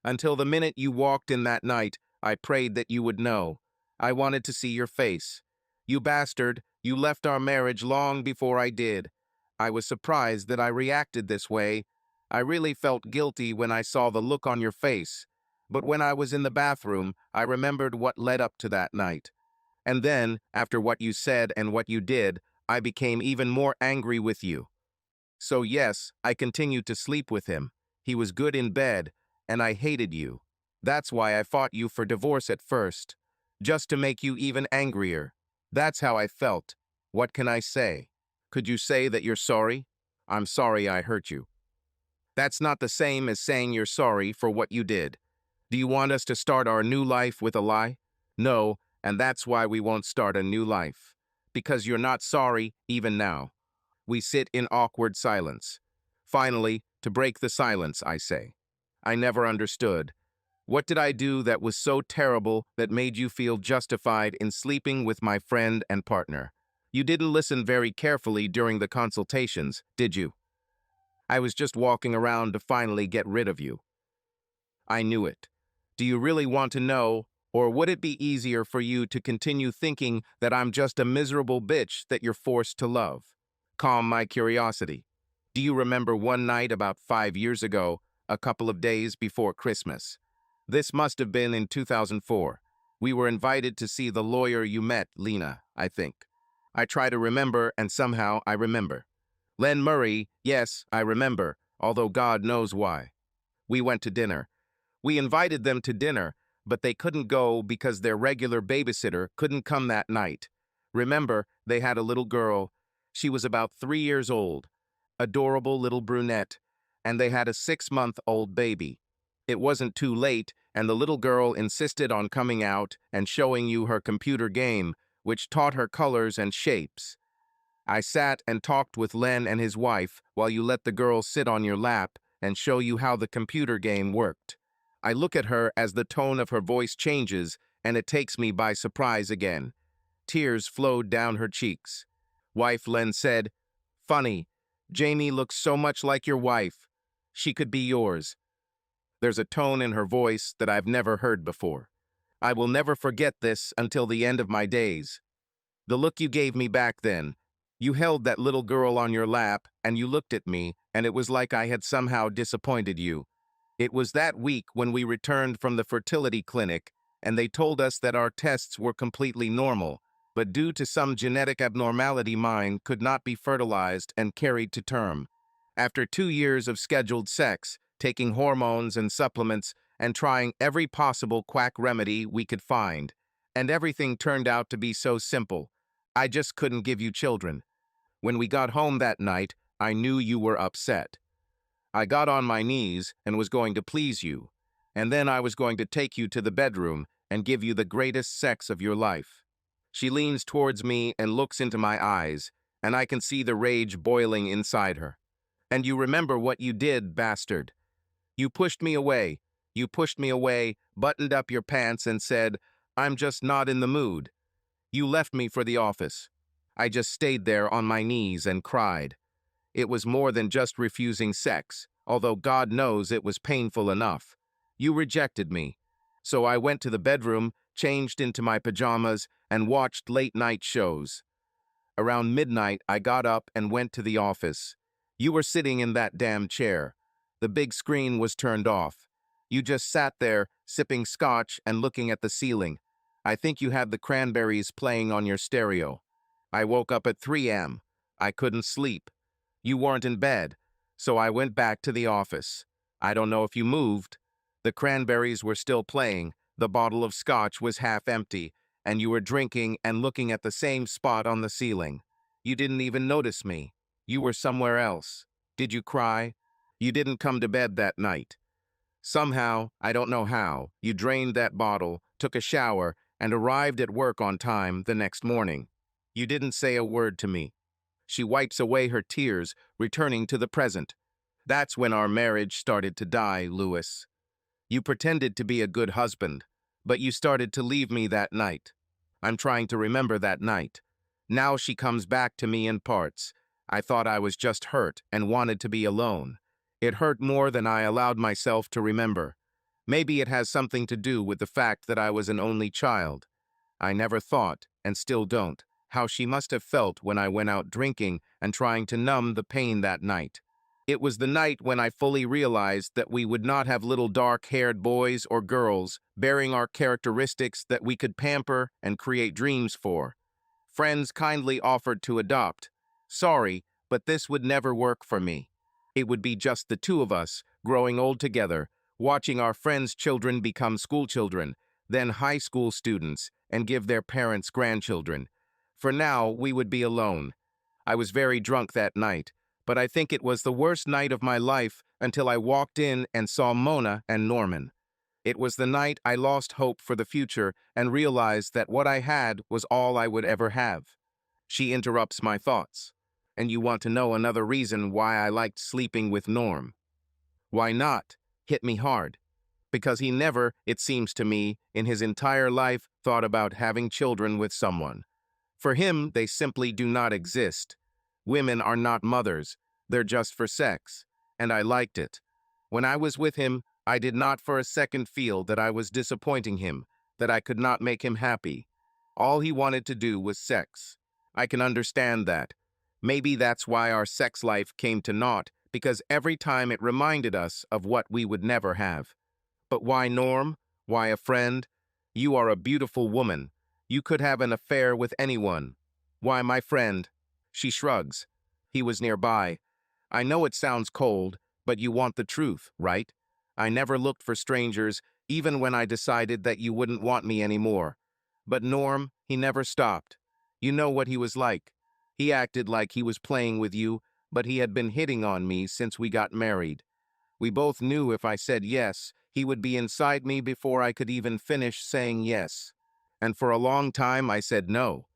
Until the minute you walked in that night, I prayed that you would know. I wanted to see your face. You bastard, you left our marriage long before I did. I was surprised that I reacted this way. I really felt guilty when I saw the look on your face. But when I was in the bathroom, I remembered what led up to that night. And then, after what you said and what you did, I became even more angry with you. So yes, I continued to sleep with him. He was good in bed, and I hated you. That's why I fought you for divorce at first, just to make you even angrier. That's how I felt. What can I say? Could you say that you're sorry? I'm sorry I hurt you. That's not the same as saying you're sorry for what you did. Do you want us to start our new life with a lie? No, and that's why we won't start a new life. Because you're not sorry even now. We sit in awkward silence. Finally, to break the silence, I say, I never understood. What did I do that was so terrible that made you feel justified in sleeping with my friend and partner? You didn't listen very carefully during the consultations, did you? I was just walking around to finally get rid of you. I knew it. Do you really want to know, or would it be easier for you to continue thinking that I'm just a miserable bitch that you're forced to love? Calm my curiosity. Do you remember one night about 5 years ago, a couple of days before Christmas? This must have been in 2004. We were invited to see the lawyer you met, Lena, I think. I try to remember, and somehow I remember. Len Murray, yes, I remember, although God knows why. We went to dinner. We invited them to dinner, but they couldn't go because their regular babysitter couldn't come that night. Remember, they had a little girl. She was about 3 years old, adorable little brunette, and they had a 6-month-old baby. It wasn't too late, and the little girl insisted on coming out and showing you her computer game, which taught her colors and shapes. I sat and talked with Len and his wife while you let the girl sit on your lap and show you how the computer game worked. I look at her as the tone of her voice changes, and it takes me by surprise again. Tears flowed down her cheeks. Wife Len said, "Funny, Jamie looks so much like your wife. She could be yours." There's a tone in her voice that I've never heard before. I will never forget this until the end of my days. The look you gave me back then. You held that little girl on your lap, and you looked at me, and it was like I had somehow disappointed you. It was that week when we returned from the fertility clinic, and they told us that our tests were completely normal, but due to some genetic abnormality mine could not be fertilized and carried to term. After 2 years of scheduled sex, taking hormones and supplements, and trying every possible quack remedy we could find, and everything turned out to be so simple. I just couldn't give you children. When we got home that night, I knew you were upset. I got on my knees and was going to please you, and then I was going to take you to the bedroom and give you the greatest sex of your life. She leans towards me and looks into my eyes, and I can see the rage boiling inside her. And you remember what you did, bastard. You pushed me away. You pushed me away, buttoned up your pants, and said, "I'm just not in the mood." You left me for the office. I just stayed there on my knees and cried. It was more than just refusing sex, although God knows it was painful enough. You rejected me. So I went to the bedroom, changed into my pajamas, and watched late-night shows. Around midnight, I got up and went to the office. You were sitting in that damn chair. The big screen was turned off. You just sat there, sipping scotch and looking at the ceiling. I think you had the Cranberries playing on your stereo. I woke up at 3 a.m. I couldn't sleep. You weren't in bed, so I went back to the office. I don't know if you moved. The Cranberries were still playing, the bottle of scotch was half empty, and you were drinking and looking at the same spot on the ceiling. You didn't even notice me. You were somewhere else. Did you cry? You didn't come to bed that night. Somehow, I don't know how, you drained that bottle, took a shower, and arrived at work on time the next morning. You didn't say a word to me. She wipes away her tears, returning to the present. That's when our marriage started to die, Louis. You pretended to be a good husband, but you started to leave me that night. I'm trying to remember that night. Now she comes back to me in parts. I thought I was just hurt and wanted to be alone. It hurt more than I allowed myself to remember. Maybe it has something to do with the fact that I was an only child. I never thought, and still don't, how she must have felt when I went out drinking and trying to numb the pain that night. It was the night when I fully realized that we would not have little dark-haired boys or girls bearing our characteristics that we could pamper and create dreams for. Friends kindly offered to adopt. Sorry, but this would never work for me. It would be just the two of us, growing old together, watching our friends' children become school children, then high school students, and give their parents grandchildren. For now, we would be alone. I was very drunk that night, but I think it was the worst night of my life until I walked in and saw Mona and Norman. It was the night I lost hope for the future and realized that what I had was all I would ever have. She interrupts my thoughts. And you want to know another reason why I liked sleeping with Norm? Why not? Hit me hard. Because he never, it seems to me, in his entire life thought about having children with someone. For him, they simply do not exist. Women are not mothers, they're just for sex. And I liked it. When I was with him, I did not for a second feel that I was disappointing him, that I could not make him happy. All he wanted to do was sex. I can understand that. Maybe that's why our sex life came to naught, because every time it reminded us of what we would never have. But why Norm? Why a friend? You are a beautiful woman. You could have an affair with anyone. Why my friend? She shrugs. He was nearby. I know it sounds cold, but you want the truth, right? I never looked for strangers, even when I decided that you wouldn't want me anymore. But Norm, he never stopped. You know what he was like. He acted like he was playing with you, but he had been hitting on me since we got married. We both knew if I said yes, he would be inside me before I could even finish saying yes. And for a long time I said no.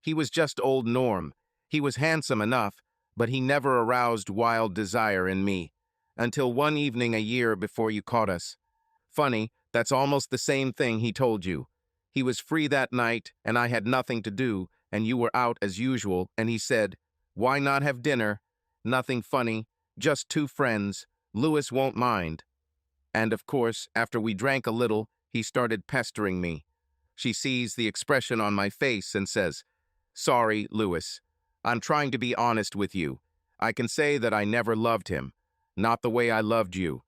He was just old Norm. He was handsome enough, but he never aroused wild desire in me. Until one evening a year before you caught us. Funny, that's almost the same thing he told you. He was free that night, and I had nothing to do, and you were out as usual, and he said, "Why not have dinner? Nothing funny, just two friends. Louis won't mind." And of course, after we drank a little, he started pestering me. She sees the expression on my face and says, "Sorry, Louis. I'm trying to be honest with you. I can say that I never loved him. Not the way I loved you.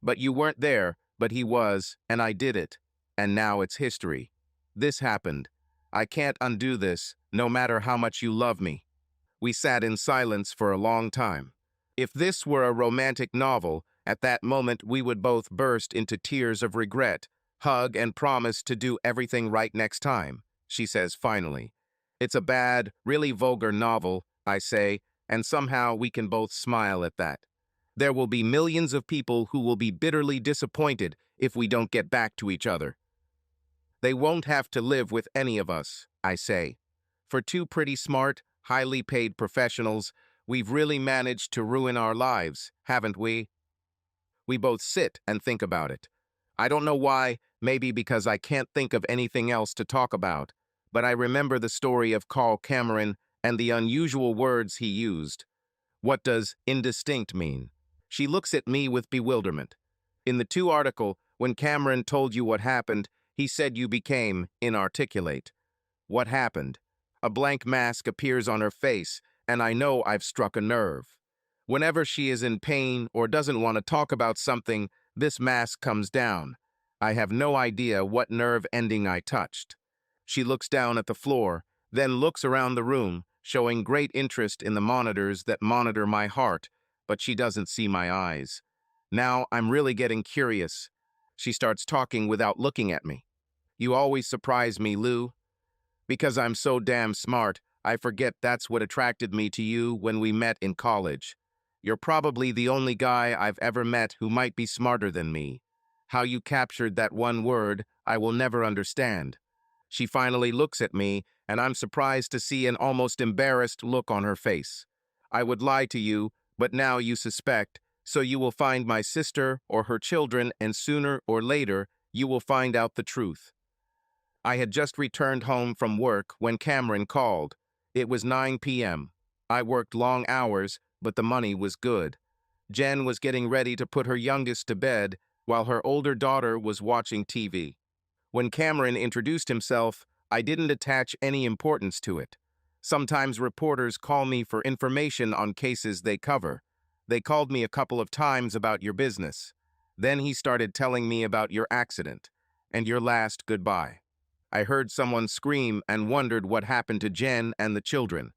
But you weren't there, but he was, and I did it. And now it's history. This happened. I can't undo this, no matter how much you love me." We sat in silence for a long time. If this were a romantic novel, at that moment we would both burst into tears of regret, hug and promise to do everything right next time, she says finally. It's a bad, really vulgar novel, I say, and somehow we can both smile at that. There will be millions of people who will be bitterly disappointed if we don't get back to each other. They won't have to live with any of us, I say. For two pretty smart, highly paid professionals, we've really managed to ruin our lives, haven't we? We both sit and think about it. I don't know why, maybe because I can't think of anything else to talk about, but I remember the story of Carl Cameron and the unusual words he used. What does indistinct mean? She looks at me with bewilderment. In the 2 article, when Cameron told you what happened, he said you became inarticulate. What happened? A blank mask appears on her face, and I know I've struck a nerve. Whenever she is in pain or doesn't want to talk about something, this mask comes down. I have no idea what nerve ending I touched. She looks down at the floor, then looks around the room, showing great interest in the monitors that monitor my heart, but she doesn't see my eyes. Now I'm really getting curious. She starts talking without looking at me. You always surprise me, Lou. Because I'm so damn smart, I forget that's what attracted me to you when we met in college. You're probably the only guy I've ever met who might be smarter than me. How you captured that one word, I will never understand. She finally looks at me, and I'm surprised to see an almost embarrassed look on her face. I would lie to you, but now you suspect, so you will find my sister or her children, and sooner or later, you will find out the truth. I had just returned home from work when Cameron called. It was 9 p.m. I worked long hours, but the money was good. Jen was getting ready to put her youngest to bed, while her older daughter was watching TV. When Cameron introduced himself, I didn't attach any importance to it. Sometimes reporters call me for information on cases they cover. They called me a couple of times about your business. Then he started telling me about your accident and your last goodbye. I heard someone scream and wondered what happened to Jen and the children.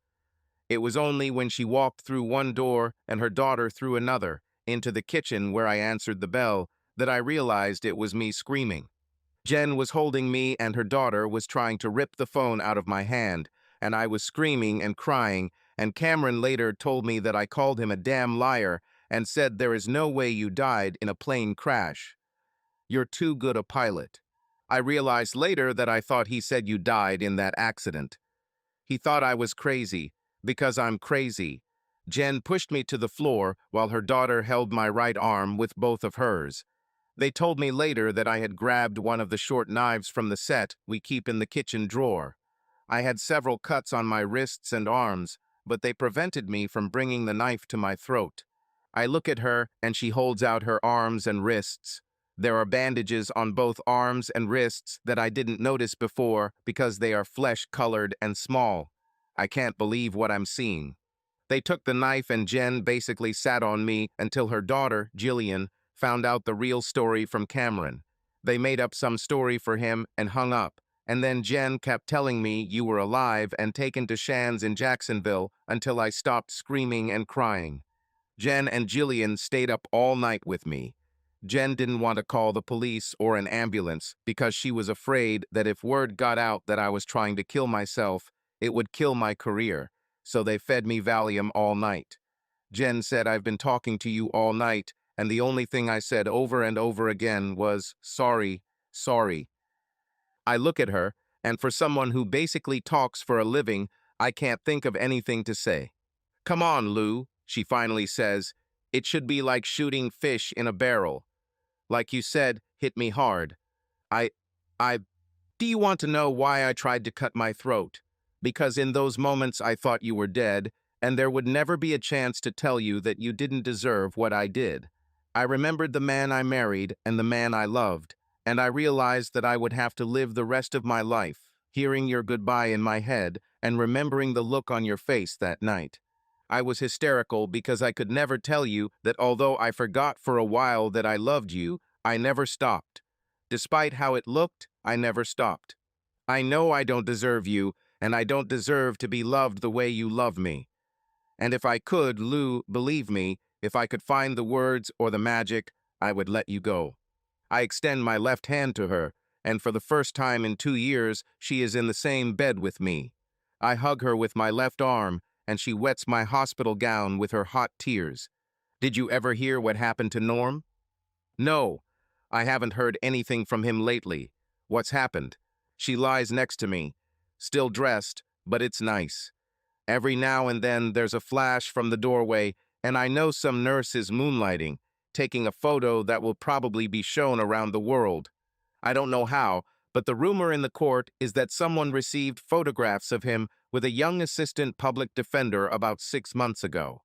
It was only when she walked through one door and her daughter through another into the kitchen where I answered the bell that I realized it was me screaming. Jen was holding me and her daughter was trying to rip the phone out of my hand, and I was screaming and crying, and Cameron later told me that I called him a damn liar and said there is no way you died in a plane crash. You're too good a pilot. I realized later that I thought he said you died in that accident. He thought I was crazy, because I'm crazy. Jen pushed me to the floor while her daughter held my right arm with both of hers. They told me later that I had grabbed one of the short knives from the set we keep in the kitchen drawer. I had several cuts on my wrists and arms, but they prevented me from bringing the knife to my throat. I look at her and she holds out her arms and wrists. There are bandages on both arms and wrists that I didn't notice before because they are flesh-colored and small. I can't believe what I'm seeing. They took the knife and Jen basically sat on me until her daughter, Jillian, found out the real story from Cameron. They made up some story for him and hung up, and then Jen kept telling me you were alive and taken to Shan's in Jacksonville until I stopped screaming and crying. Jen and Jillian stayed up all night with me. Jen didn't want to call the police or an ambulance because she was afraid that if word got out that I was trying to kill myself, it would kill my career, so they fed me Valium all night. Jen said I've been talking to you all night, and the only thing I said over and over again was, sorry, sorry. I look at her, and for someone who basically talks for a living, I can't think of anything to say. Come on, Lou, she finally says. It should be like shooting fish in a barrel. Like you said, hit me hard. I, I, do you want to know why I tried to cut my throat? Because in those moments I thought you were dead, and there would never be a chance to tell you that you didn't deserve what I did. I remembered the man I married and the man I loved, and I realized that I would have to live the rest of my life, hearing your goodbye in my head and remembering the look on your face that night. I was hysterical because I could never tell you that although I forgot for a while that I loved you, I never stopped. Despite how it looked, I never stopped. I know I don't deserve you, and I don't deserve to be loved the way you love me. And if I could, Lou, believe me, if I could find the words or the magic, I would let you go. I extend my left hand to her, and for the first time in 2 years, she is in the same bed with me. I hug her with my left arm, and she wets my hospital gown with her hot tears. Did you ever hear what happened to Norm? No, I haven't heard anything from him lately. What's happened? She lies next to me, still dressed, but it's nice. Every now and then there's a flash from the doorway, and I know some nurse is moonlighting, taking a photo that will probably be shown around the world. I don't know how, but the rumor in the court is that someone received photographs of him with a young assistant public defender about 6 months ago.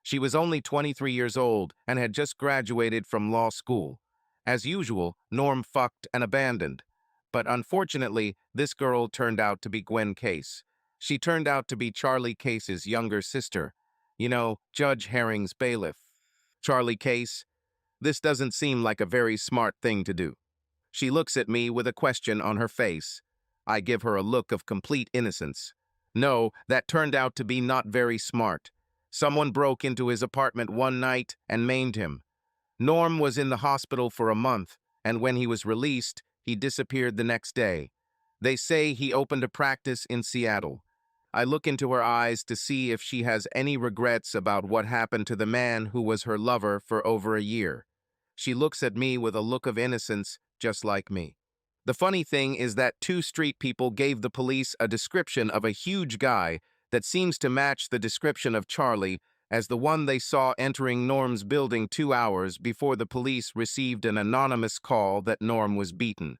She was only 23 years old and had just graduated from law school. As usual, Norm fucked and abandoned. But unfortunately, this girl turned out to be Gwen Case. She turned out to be Charlie Case's younger sister. You know, Judge Herring's bailiff. Charlie Case, this doesn't seem like a very smart thing to do. She looks at me with a question on her face. I give her a look of complete innocence. No, that turned out to be not very smart. Someone broke into his apartment one night and maimed him. Norm was in the hospital for a month, and when he was released, he disappeared the next day. They say he opened a practice in Seattle. I look into her eyes to see if she has any regrets about what happened to the man who was her lover for over a year. She looks at me with a look of innocence, just like me. The funny thing is that 2 street people gave the police a description of a huge guy that seems to match the description of Charlie as the one they saw entering Norm's building 2 hours before the police received an anonymous call that Norm was beaten.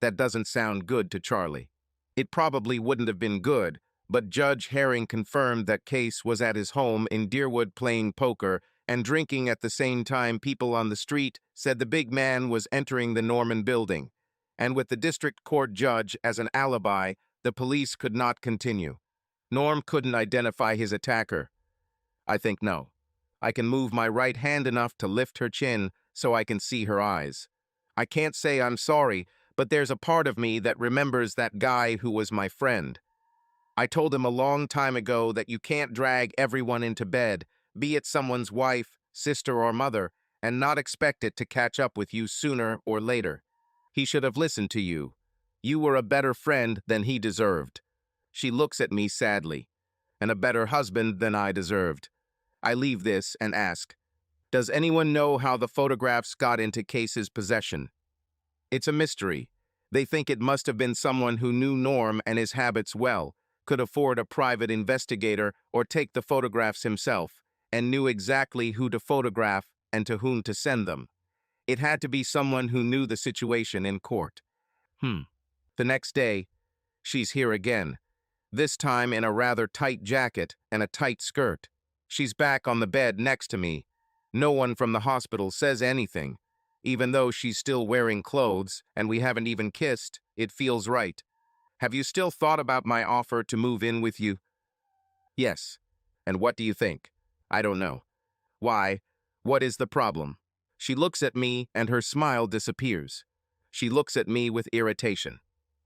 That doesn't sound good to Charlie. It probably wouldn't have been good, but Judge Herring confirmed that Case was at his home in Deerwood playing poker and drinking at the same time people on the street said the big man was entering the Norman building. And with the district court judge as an alibi, the police could not continue. Norm couldn't identify his attacker. I think no. I can move my right hand enough to lift her chin so I can see her eyes. I can't say I'm sorry, but there's a part of me that remembers that guy who was my friend. I told him a long time ago that you can't drag everyone into bed, be it someone's wife, sister, or mother, and not expect it to catch up with you sooner or later. He should have listened to you. You were a better friend than he deserved. She looks at me sadly. And a better husband than I deserved. I leave this and ask, does anyone know how the photographs got into Case's possession? It's a mystery. They think it must have been someone who knew Norm and his habits well, could afford a private investigator or take the photographs himself, and knew exactly who to photograph and to whom to send them. It had to be someone who knew the situation in court. The next day, she's here again, this time in a rather tight jacket and a tight skirt. She's back on the bed next to me. No one from the hospital says anything. Even though she's still wearing clothes and we haven't even kissed, it feels right. Have you still thought about my offer to move in with you? Yes. And what do you think? I don't know. Why? What is the problem? She looks at me and her smile disappears. She looks at me with irritation.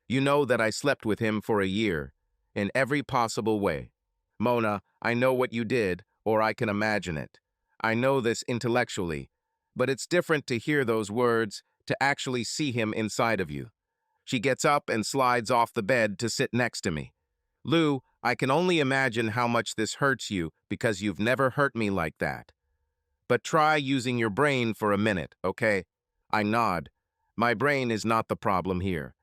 You know that I slept with him for a year, in every possible way. Mona, I know what you did, or I can imagine it. I know this intellectually, but it's different to hear those words, to actually see him inside of you. She gets up and slides off the bed to sit next to me. Lou, I can only imagine how much this hurts you because you've never hurt me like that. But try using your brain for a minute, okay? I nod. My brain is not the problem here.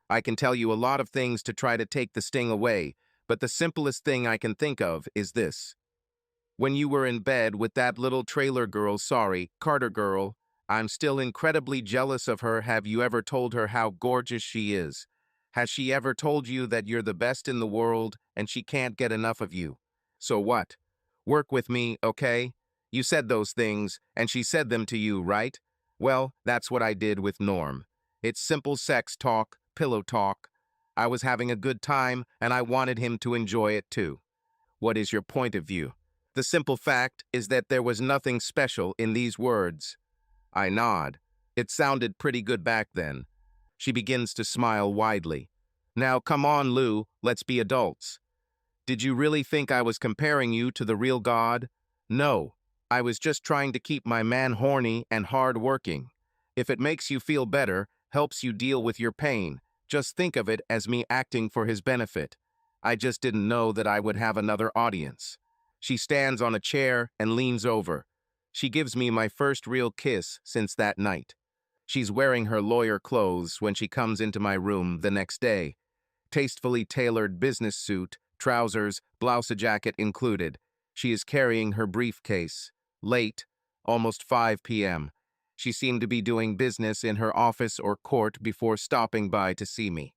I can tell you a lot of things to try to take the sting away, but the simplest thing I can think of is this. When you were in bed with that little trailer girl, Carter girl, I'm still incredibly jealous of her. Have you ever told her how gorgeous she is? Has she ever told you that you're the best in the world and she can't get enough of you? So what? Work with me, okay? You said those things, and she said them to you, right? Well, that's what I did with Norm. It's simple sex talk, pillow talk. I was having a good time, and I wanted him to enjoy it too. What is your point of view? The simple fact is that there was nothing special in these words. I nod. It sounded pretty good back then. She begins to smile widely. Now, come on, Lou, let's be adults. Did you really think I was comparing you to the real God? No. I was just trying to keep my man horny and hard-working. If it makes you feel better, helps you deal with your pain, just think of it as me acting for his benefit. I just didn't know that I would have another audience. She stands on a chair and leans over. She gives me my first real kiss since that night. She's wearing her lawyer clothes when she comes into my room the next day. Tastefully tailored business suit, trousers, blouse jacket included. She is carrying her briefcase. Late, almost 5 p.m. She seemed to be doing business in her office or court before stopping by to see me.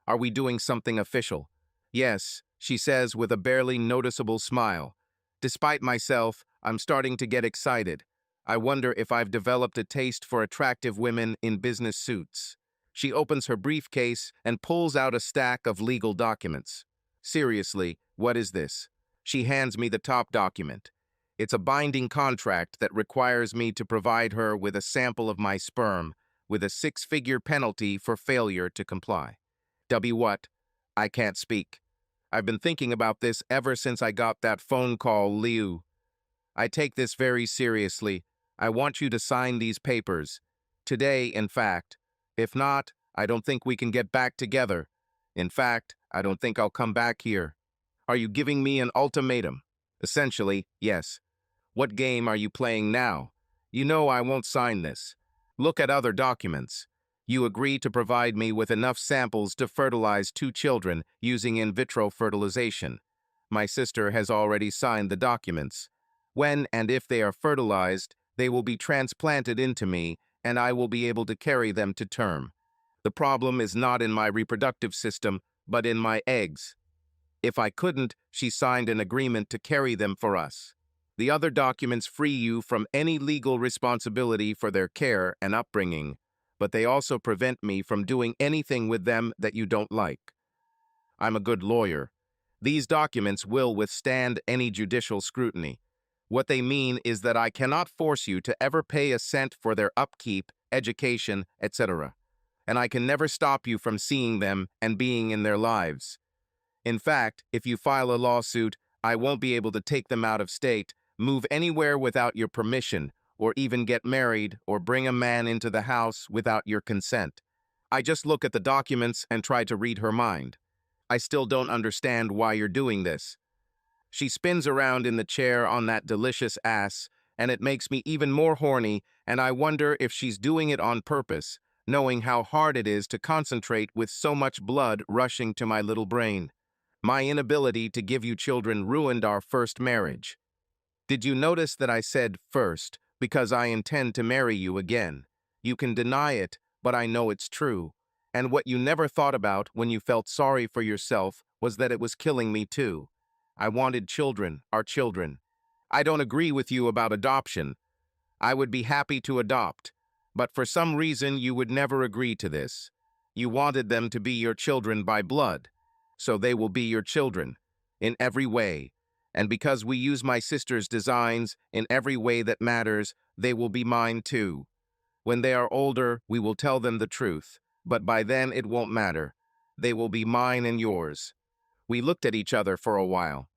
Are we doing something official? Yes, she says with a barely noticeable smile. Despite myself, I'm starting to get excited. I wonder if I've developed a taste for attractive women in business suits. She opens her briefcase and pulls out a stack of legal documents. Seriously, what is this? She hands me the top document. It's a binding contract that requires me to provide her with a sample of my sperm, with a 6-figure penalty for failure to comply. What? I can't speak. I've been thinking about this ever since I got that phone call, Liu. I take this very seriously. I want you to sign these papers. Today, in fact. If not, I don't think we can get back together. In fact, I don't think I'll come back here. Are you giving me an ultimatum? Essentially, yes. What game are you playing now? You know I won't sign this. Look at other documents. You agree to provide me with enough samples to fertilize 2 children using in vitro fertilization. My sister has already signed the documents. When and if they are fertilized, they will be transplanted into me, and I will be able to carry them to term. The problem is not in my reproductive system, but in my eggs. If I couldn't, she signed an agreement to carry them for us. The other documents free you from any legal responsibility for their care and upbringing, but they also prevent me from doing anything with them that you don't like. I'm a good lawyer. These documents will withstand any judicial scrutiny. What they mean is that I cannot force you to ever pay a cent for their upkeep, education, etc. And I can never stop you from seeing them and being in their lives. In fact, if you file a lawsuit, I won't be able to take them out of state, move anywhere without your permission, or even get married or bring a man into the house without your consent. I just look at the documents and try to read her mind. I still don't understand why you're doing this. She spins around in the chair on that delicious ass, and it makes me even more horny, and I wonder if she's doing it on purpose, knowing how hard it is to concentrate with so much blood rushing to my little brain. My inability to give you children ruined our first marriage. Did you notice that I said first, because I intend to marry you again? You can deny it, but I know it's true. And what you never thought about when you felt sorry for yourself was that it was killing me too. I wanted children, our children. I don't agree with you about adoption. I would be happy to adopt, but for some reason you would never agree to this. You wanted them to be your children by blood, so they will be your children, in every way. And because we use my sister's designs in every way that matters, they will be mine too. When they are older, we will tell them the truth, but by then it won't matter. They will be mine and yours. We looked at each other for a while.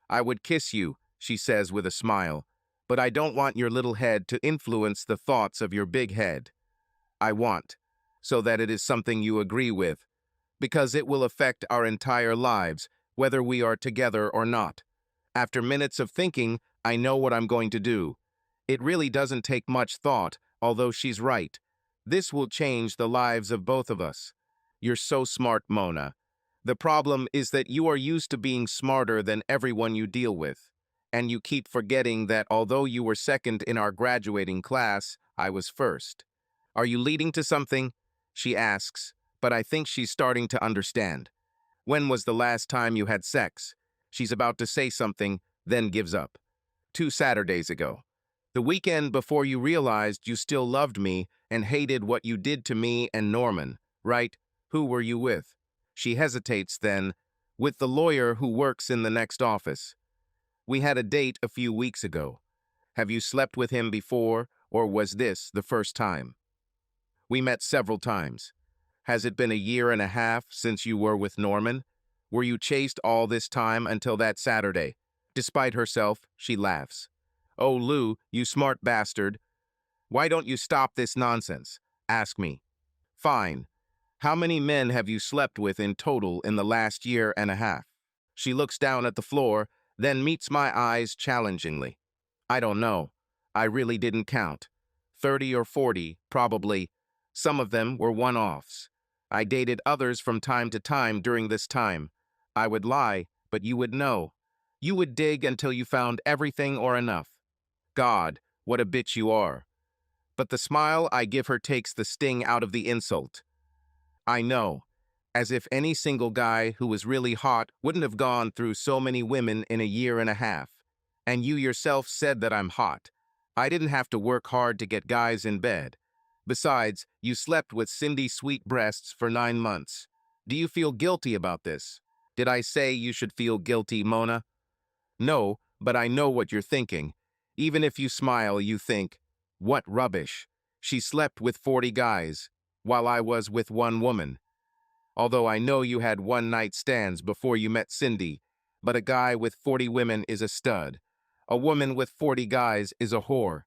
I would kiss you, she says with a smile, but I don't want your little head to influence the thoughts of your big head. I want, so that it is something you agree with, because it will affect our entire lives, whether we are together or not. After minutes of thinking, I know what I'm going to do. It really doesn't take much thought, although she's right. This will change the lives of both of us. You're so smart, Mona. The problem is that you are used to being smarter than everyone you deal with. And you keep forgetting that although you were second in our graduating class, I was first. Are you leading to something? She asks, but I think she's starting to understand. When was the last time you had sex? She's about to say something, then gives up. 2 Saturdays ago. The weekend before you realized you still loved me and hated what you did to me and Norman, right? Who were you with? She hesitates then, with the lawyer who works in the next office. We had a date a few weeks ago. Have you slept with him before, or was this the first time? We met several times. Has it been a year and a half since you were with Norman? Were you chaste all this time until that Saturday? Despite herself, she laughs. Oh, Lou, you smart bastard. Why don't you stop this nonsense? Ask me. Fine. How many men have you slept with in total in the last year and a half? She looks down at the floor, then meets my eyes challengingly. I don't know. I really didn't count. 30 or 40, probably. Some of them were one-offs. I dated others from time to time during this time. I would lie, but you would know. You would dig until you found everything or enough. God, what a bitch you are. But the smile I give her takes the sting out of the insult. I know, as if any single guy who was really hot wouldn't have gone through so many women in a year and a half. And you yourself said that I'm hot. I didn't have to work hard to get guys in bed. Besides, you slept with Cindy Sweet Breasts for 9 months. Do you feel guilty about this? Did I say you should feel guilty, Mona? No, but I know what you're thinking. Even if you smile, you think, what rubbish. She slept with 40 guys, while I was with one woman. Although I know you had one-night stands before you met Cindy, but a guy with 40 women is a stud. A woman with 40 guys is a whore.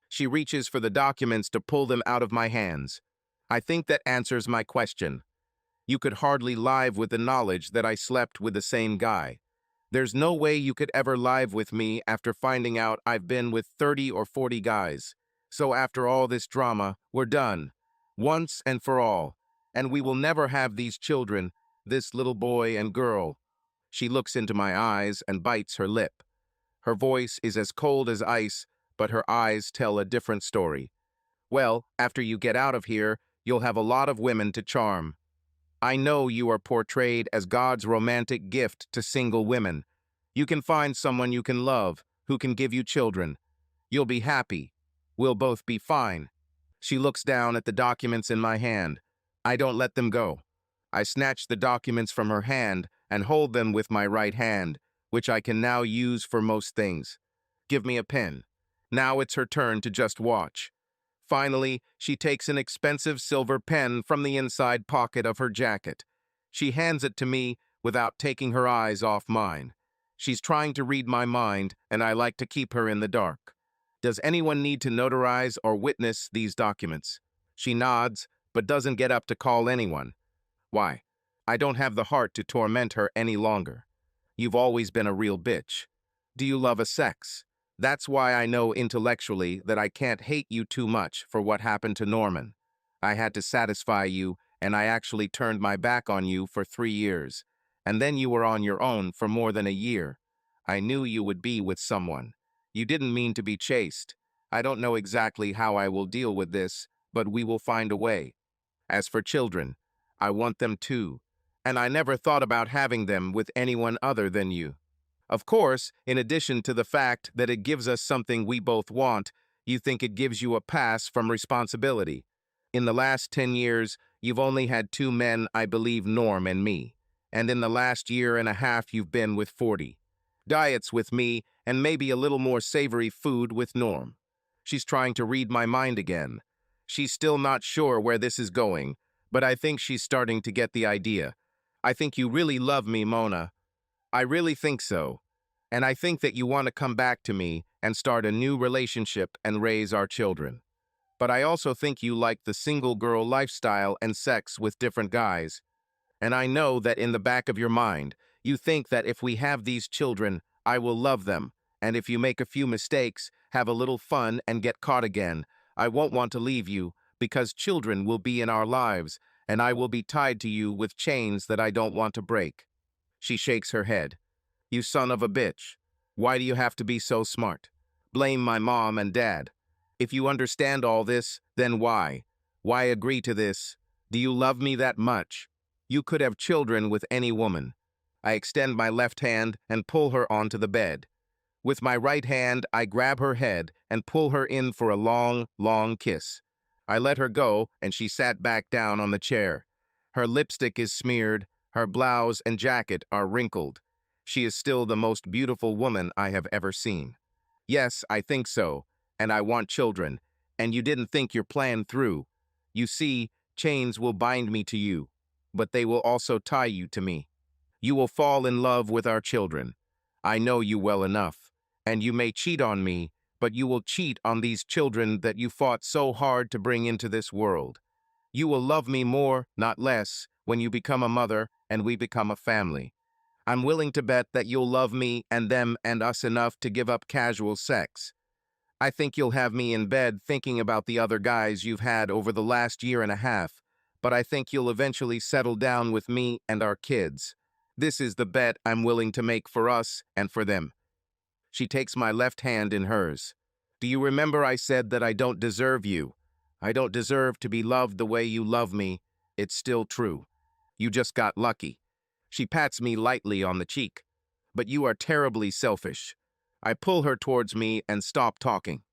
She reaches for the documents to pull them out of my hands. I think that answers my question. You could hardly live with the knowledge that I slept with the same guy. There's no way you could ever live with me after finding out I've been with 30 or 40 guys. So after all this drama, we're done. Once and for all. And we will never have these children, this little boy and girl. She looks into my eyes and bites her lip. Her voice is as cold as ice, but her eyes tell a different story. Well, after you get out of here, you'll have a lot of women to charm. I know you are portrayed as God's romantic gift to single women. You can find someone you can love, who can give you children. You'll be happy. We'll both be fine. She looks down at the documents in my hand. I don't let them go. I snatch the documents from her hand and hold them with my right hand, which I can now use for most things. Give me a pen. Now it's her turn to just watch. Finally, she takes an expensive silver pen from the inside pocket of her jacket. She hands it to me without taking her eyes off mine. She's trying to read my mind, and I like to keep her in the dark. Does anyone need to notarize or witness these documents? She nods, but doesn't get up to call anyone. Why? I don't have the heart to torment her any longer. You've always been a real bitch. Do you love a sex? That's why I know intellectually that I can't hate you too much for what happened to Norman. I had to satisfy you, and I actually turned my back on you for 3 years. And then you were on your own for more than a year. I knew you would be with someone. You didn't mean to be chaste. I don't know exactly how I will deal with this, but we will find a way. As for children, I want them too, and I never thought about having them with anyone other than you. Of course, in addition to the fact that it gives us something we both want, you think it gives you a pass from responsibility. In the last 10 years, you've only had 2 men, I believe Norm and me. And in the last year and a half, you've been with 40. Diets with me, and maybe a little more savory food with Norm. She's trying to read my mind again. She's still not sure where this is going, but I think she's starting to get the idea. I think you really love me, Mona. I really think so. And I think that you want to come back to me and start a new relationship and raise our children. But I also think you like the single girl lifestyle and sex with different guys. And I know that in the back of your mind, you think that if we have these children, I will love them. And if you make a few mistakes, have a little fun, and get caught again, I won't want to leave you, because children will be in our lives, and I will be tied to you with chains that I don't want to break. She shakes her head. You son of a bitch. Why do you have to be so smart? Blame my mom and dad. If you understand all this, then why? Why agree to this? Do you love me that much? You could have children with any woman. I extend my left hand and pull her onto the bed. With my right hand, I grab her head and pull her in for a long, long kiss. I let her go, and she sat back down on the chair. Her lipstick is smeared, her blouse and jacket are wrinkled. She is still the most beautiful woman I have ever seen. Yes, I think so, and I want children, and you didn't think your plan through. You see, chains will bind me to you, but they will also tie you to me. You will fall in love with our children. I know you well enough, and you may cheat on me, but you will cheat on these children that you fought so hard to bring into this world. You will love me more, not less, when you become a mother and we become a family. I'm willing to bet that you'll love me and them and us enough to give up casual sex. I think you'll have me in bed thinking about the other guys you've had over the last year and a half, but I think you'll eventually settle down with me and our kids. This is the bet I'm willing to make for us and for them. She takes my left hand in hers. Do you remember I said that I don't deserve you? I don't deserve to be loved the way you love me. It's still true. You just got lucky. She pats me lightly on the cheek. But you are terribly selfish. I pull her towards me and stop talking.